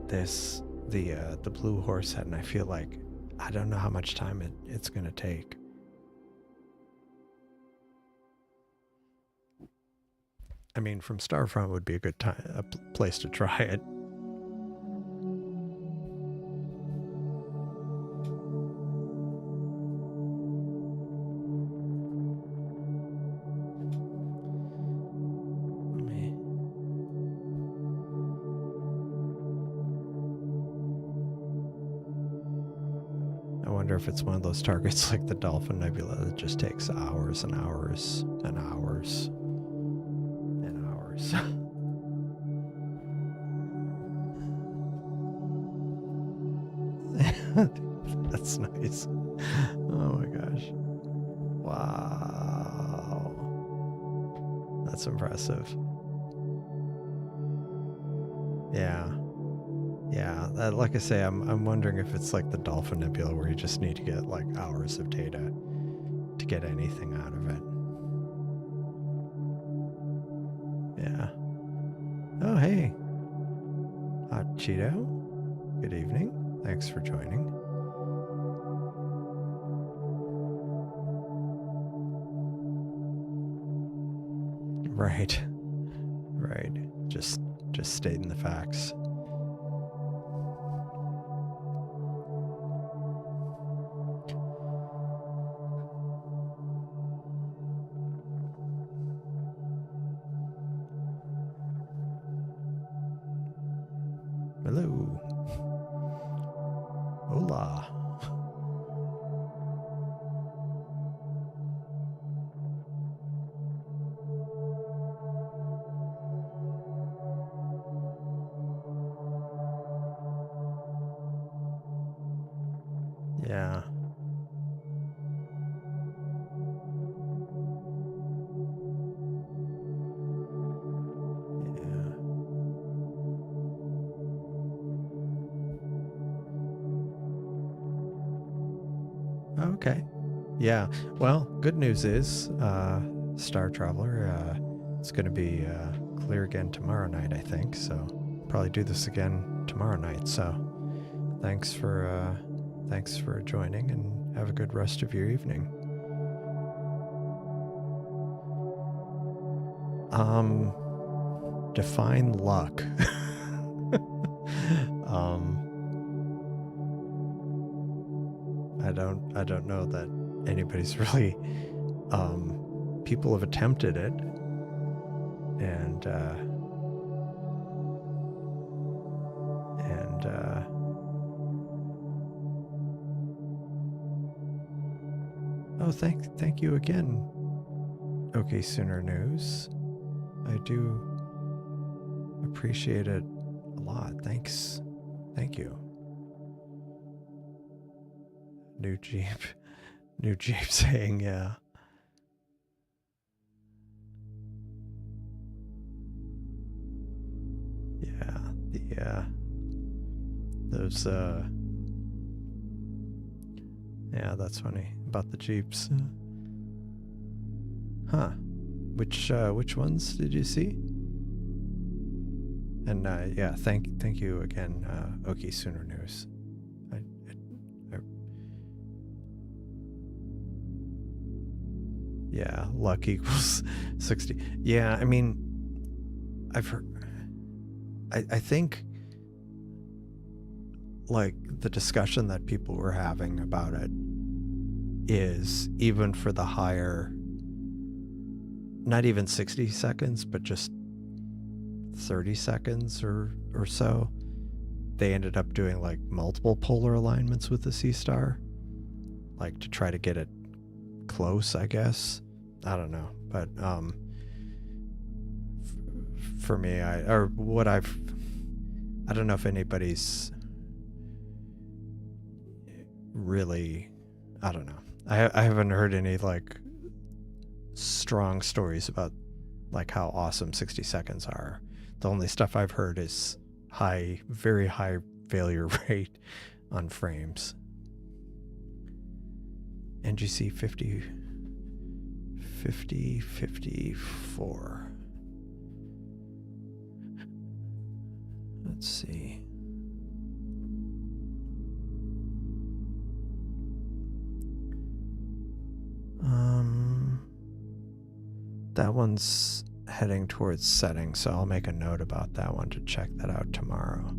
this, the blue horse head, and I feel like I don't know how much time it's gonna take. I mean, from Starfront would be a good time, a place to try it. I wonder if it's one of those targets like the Dolphin Nebula that just takes hours and hours and hours and hours. That's nice. Oh my gosh. Wow. That's impressive. Yeah. Yeah, like I say, I'm wondering if it's like the Dolphin Nebula where you just need to get like hours of data to get anything out of it. Yeah. Oh, hey. Hot Cheeto. Good evening. Thanks for joining. Right. Right. Just stating the facts. Hello. Hola. Yeah. Okay. Yeah. Well, good news is, Star Traveler, it's going to be clear again tomorrow night, I think. So probably do this again tomorrow night. So thanks for joining, and have a good rest of your evening. Define luck. I don't know that anybody's really, people have attempted it, and oh, thank you again. Okay, Sooner News. I do appreciate it a lot. Thanks. Thank you. New Jeep saying, yeah. Yeah, those, yeah, that's funny about the Jeeps. Huh. Which ones did you see? And, yeah, thank you again, Okie Sooner News. Yeah, luck equals 60. Yeah, I mean, I've heard, I think, like, the discussion that people were having about it is, even for the higher, not even 60 seconds, but just 30 seconds or so, they ended up doing like multiple polar alignments with the Seestar, like to try to get it close, I guess. I don't know, but for me, I don't know if anybody's really, I don't know. I haven't heard any like strong stories about like how awesome 60 seconds are. The only stuff I've heard is very high failure rate on frames. NGC 54. Let's see. That one's heading towards setting, so I'll make a note about that one to check that out tomorrow.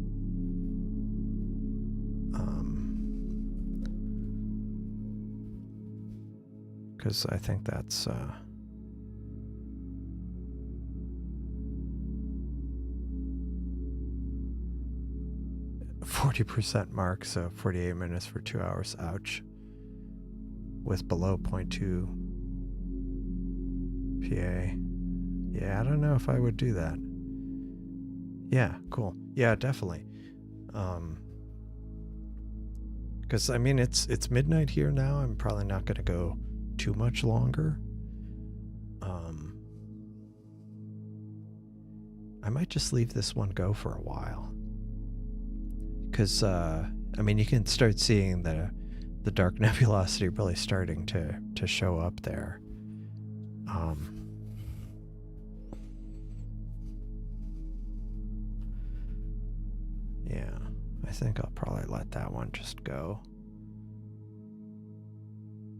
Because I think that's 40% mark, so 48 minutes for 2 hours. Ouch. With below 0.2 PA. Yeah, I don't know if I would do that. Yeah, cool. Yeah, definitely. Because I mean, it's midnight here now. I'm probably not going to go too much longer. I might just leave this one go for a while. Because I mean, you can start seeing the dark nebulosity really starting to show up there. Yeah, I think I'll probably let that one just go.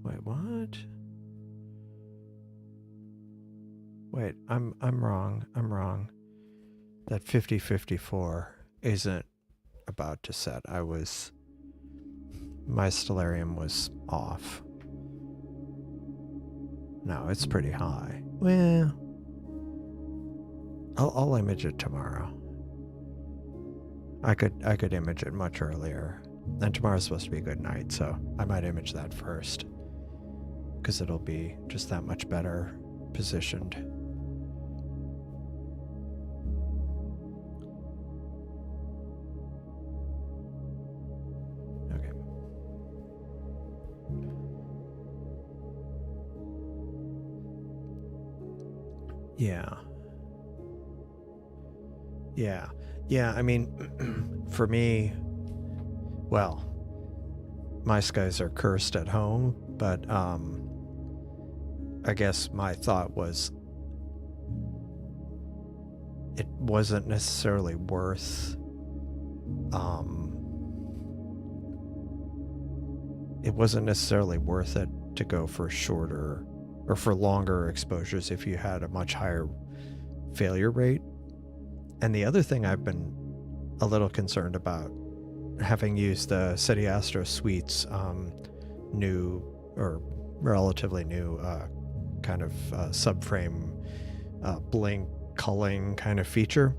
Wait, what? Wait, I'm wrong. I'm wrong. That 5054 isn't about to set. My stellarium was off. No, it's pretty high. Well, I'll image it tomorrow. I could image it much earlier. And tomorrow's supposed to be a good night, so I might image that first. Because it'll be just that much better positioned. Okay. Yeah. Yeah. Yeah, I mean, for me, well, my skies are cursed at home, but I guess my thought was it wasn't necessarily worth it to go for shorter or for longer exposures if you had a much higher failure rate. And the other thing I've been a little concerned about, having used the SETI Astro Suite's new or relatively new kind of subframe blink culling kind of feature.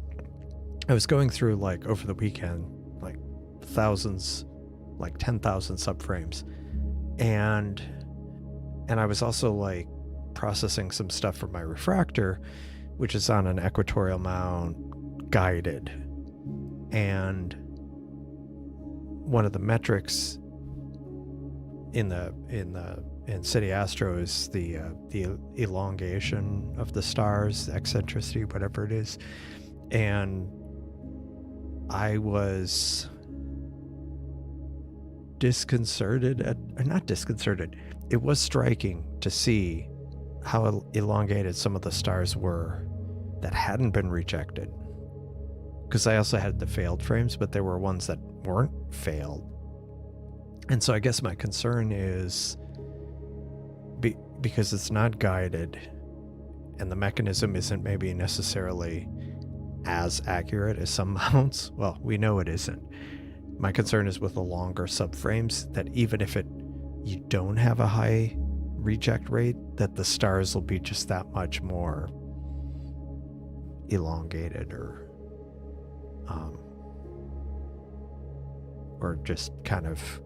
I was going through like over the weekend, like thousands, like 10,000 subframes, and I was also like processing some stuff from my refractor, which is on an equatorial mount, guided, and one of the metrics in SETI Astro is the elongation of the stars, eccentricity, whatever it is, and I was not disconcerted. It was striking to see how elongated some of the stars were that hadn't been rejected. Because I also had the failed frames, but there were ones that weren't failed. And so I guess my concern is because it's not guided and the mechanism isn't maybe necessarily as accurate as some mounts. Well, we know it isn't. My concern is with the longer subframes that even if you don't have a high reject rate, that the stars will be just that much more elongated or just kind of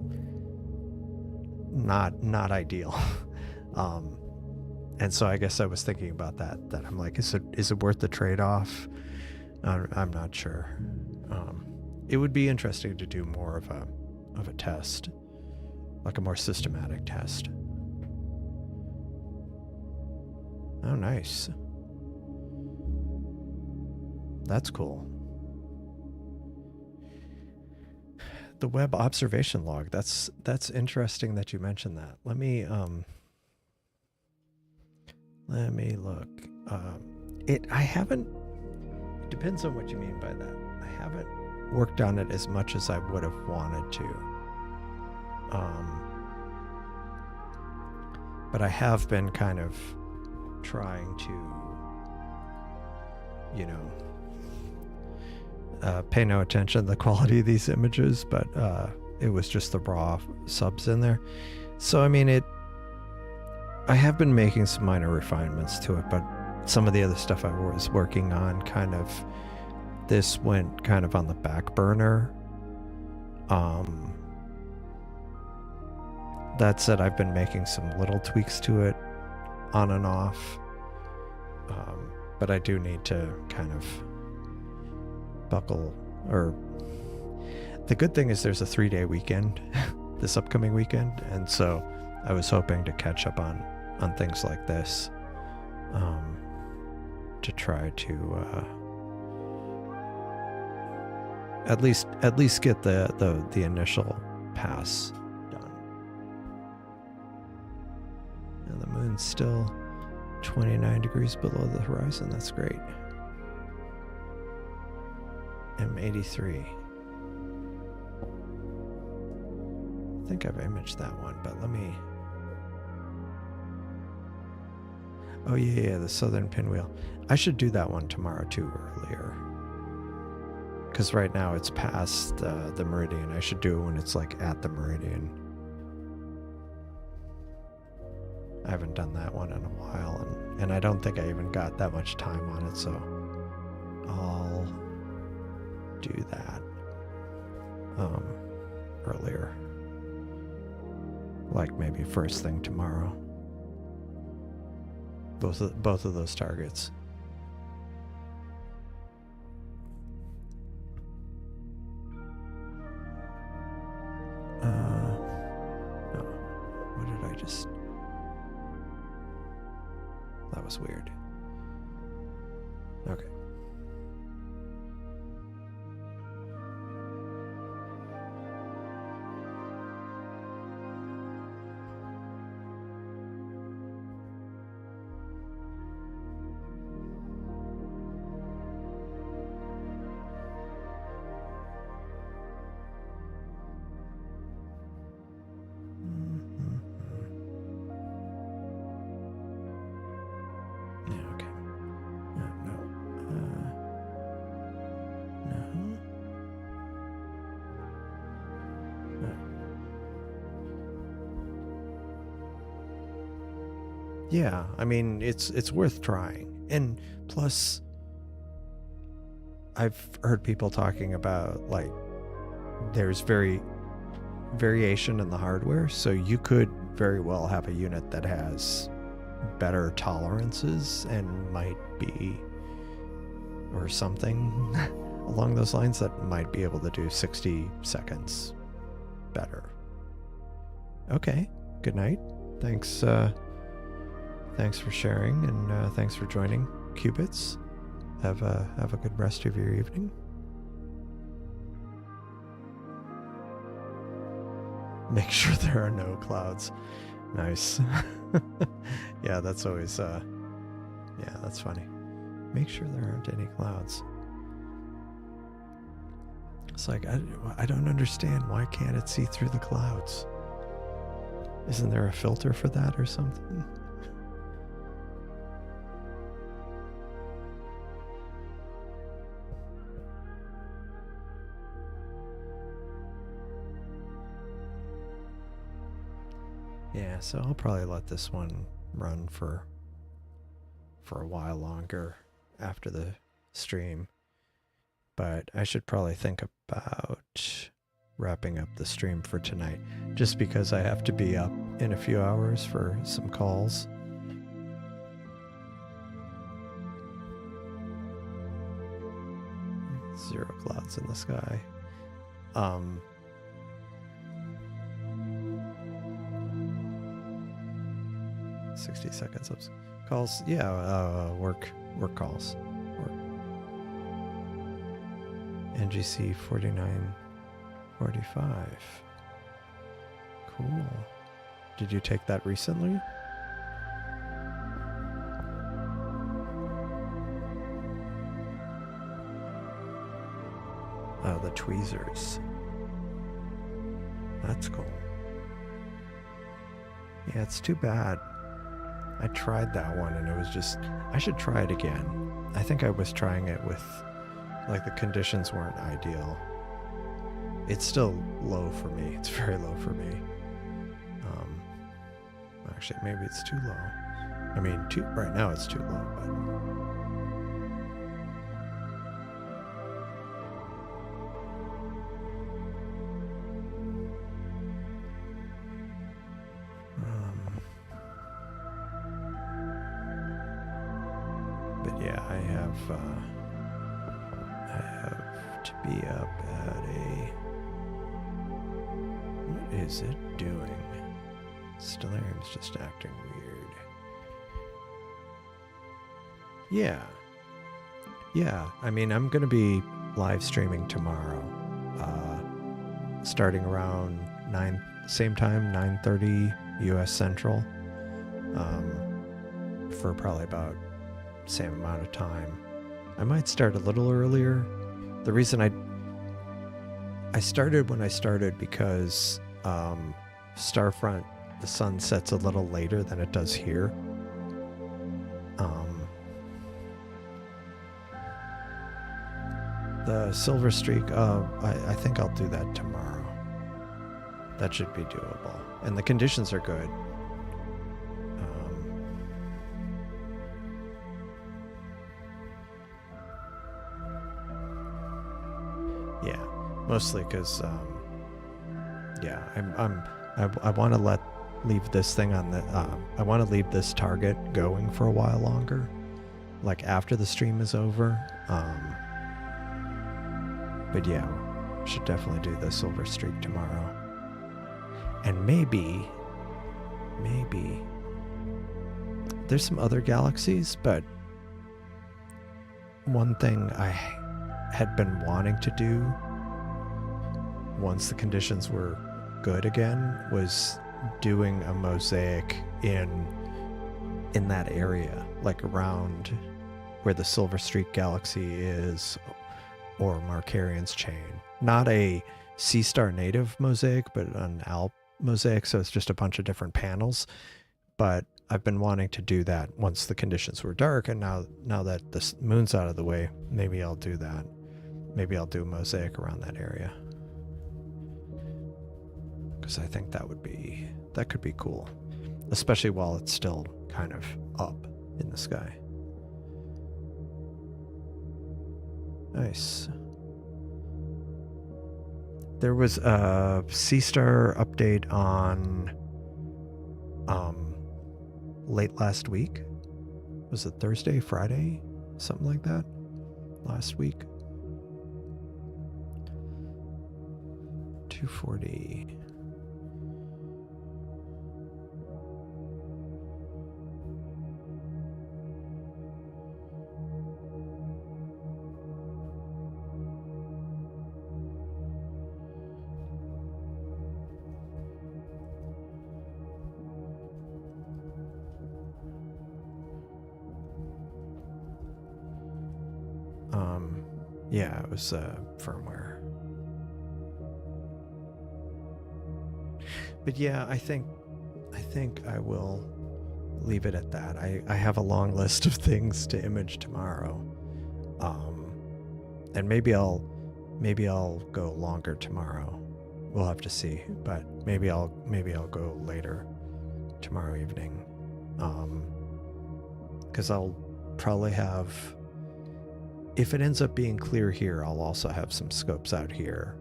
not ideal. And so I guess I was thinking about that I'm like, is it worth the trade-off? I'm not sure. It would be interesting to do more of a test, like a more systematic test. Oh, nice. That's cool. The web observation log. That's interesting that you mentioned that. Let me look. It depends on what you mean by that. I haven't worked on it as much as I would have wanted to. But I have been kind of trying to, pay no attention to the quality of these images, but it was just the raw subs in there. So, I mean, I have been making some minor refinements to it, but some of the other stuff I was working on this went kind of on the back burner. That said, I've been making some little tweaks to it on and off. But I do need to kind of the good thing is there's a 3-day weekend this upcoming weekend, and so I was hoping to catch up on things like this, to try to at least get the initial pass done. And the moon's still 29 degrees below the horizon. That's great. M83. I think I've imaged that one, but let me... Oh yeah, the southern pinwheel. I should do that one tomorrow too, earlier. Because right now it's past the meridian. I should do it when it's like at the meridian. I haven't done that one in a while, and I don't think I even got that much time on it, so I'll do that earlier. Like maybe first thing tomorrow. Both of those targets. No. What did I just... That was weird. Okay. Yeah, I mean, it's worth trying. And plus, I've heard people talking about, like, there's variation in the hardware, so you could very well have a unit that has better tolerances and might be, or something along those lines, that might be able to do 60 seconds better. Okay, good night. Thanks for sharing, and thanks for joining Qubits. Have a good rest of your evening. Make sure there are no clouds. Nice. Yeah, that's always yeah, that's funny. Make sure there aren't any clouds. It's like, I don't understand. Why can't it see through the clouds? Isn't there a filter for that or something? Yeah, so I'll probably let this one run for a while longer after the stream. But I should probably think about wrapping up the stream for tonight, just because I have to be up in a few hours for some calls. Zero clouds in the sky. 60 seconds of calls. Yeah, work calls. NGC 4945. Cool. Did you take that recently? Oh, the tweezers. That's cool. Yeah, it's too bad. I tried that one and it was just... I should try it again. I think I was trying it with... like the conditions weren't ideal. It's still low for me. It's very low for me. Actually, maybe it's too low. I mean, right now it's too low, but... but yeah, I have to be up at what is it doing? Stellarium's just acting weird. Yeah, I mean, I'm gonna be live streaming tomorrow, starting around 9, same time, 9:30 US Central, for probably about same amount of time. I might start a little earlier. The reason I started when I started because Starfront, the sun sets a little later than it does here. The silver streak, I think I'll do that tomorrow. That should be doable. And the conditions are good. Yeah, mostly because, yeah, I want to leave this thing on the, I want to leave this target going for a while longer, like after the stream is over. But yeah, should definitely do the silver streak tomorrow. And maybe there's some other galaxies, but one thing I had been wanting to do once the conditions were good again was doing a mosaic in that area, like around where the Silver Streak galaxy is, or Markarian's chain. Not a Seestar native mosaic, but an ALP mosaic, so it's just a bunch of different panels. But I've been wanting to do that once the conditions were dark, and now that the moon's out of the way, maybe I'll do that. Maybe I'll do a mosaic around that area, because I think that could be cool, especially while it's still kind of up in the sky. Nice. There was a Seestar update on late last week. Was it Thursday, Friday? Something like that? Last week? 240. Yeah, it was firmware. But yeah, I think I will leave it at that. I have a long list of things to image tomorrow. And maybe I'll go longer tomorrow. We'll have to see, but maybe I'll go later tomorrow evening. Cuz I'll probably have, if it ends up being clear here, I'll also have some scopes out here.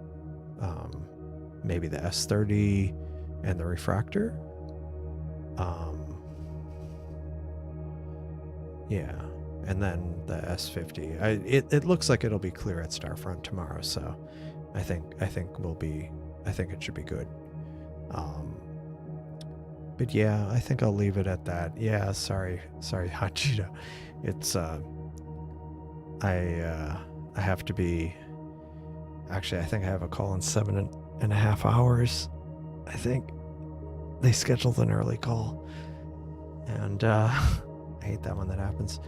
Maybe the S30 and the refractor. Yeah, and then the S50. It looks like it'll be clear at Starfront tomorrow, so I think it should be good. But yeah, I think I'll leave it at that. Yeah, sorry, Hot Cheetah. It's I have to be. Actually, I think I have a call in 7.5 hours. I think they scheduled an early call, and I hate that when that happens.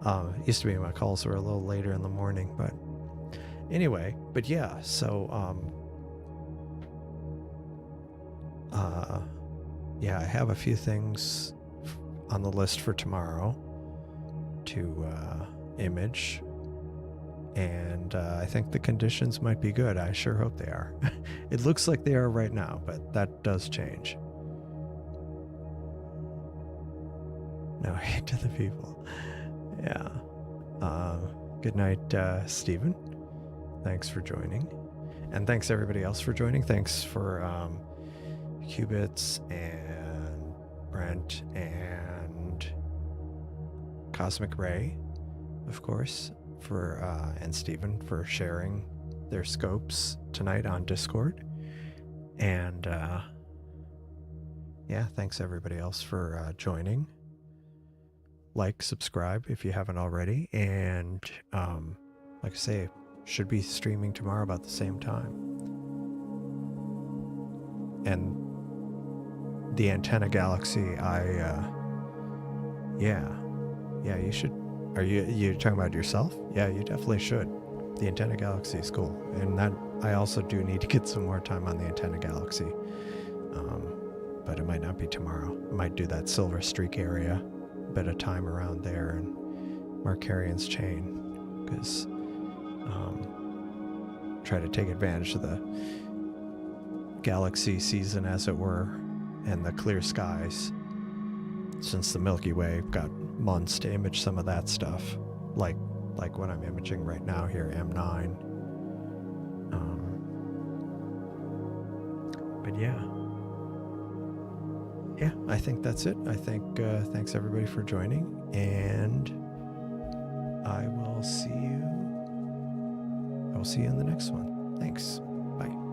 It used to be my calls were a little later in the morning, but anyway. But yeah, so yeah, I have a few things on the list for tomorrow to image, and I think the conditions might be good. I sure hope they are. It looks like they are right now, but that does change. No hate to the people. Yeah. Good night, Stephen. Thanks for joining. And thanks everybody else for joining. Thanks for Qubits and Brent and Cosmic Ray, of course, for and Stephen for sharing their scopes tonight on Discord. And yeah, thanks everybody else for joining. Like, subscribe if you haven't already, and like I say, should be streaming tomorrow about the same time. And the antenna galaxy, yeah, you should. Are you talking about yourself? Yeah, you definitely should. The antenna galaxy is cool, and that I also do need to get some more time on the antenna galaxy. But it might not be tomorrow. I might do that Silver Streak area, a bit of time around there, and Markarian's Chain, because try to take advantage of the galaxy season, as it were, and the clear skies, since the Milky Way got months to image some of that stuff, like what I'm imaging right now here, M9. But yeah, I think that's it. I think thanks everybody for joining, and I will see you in the next one. Thanks. Bye.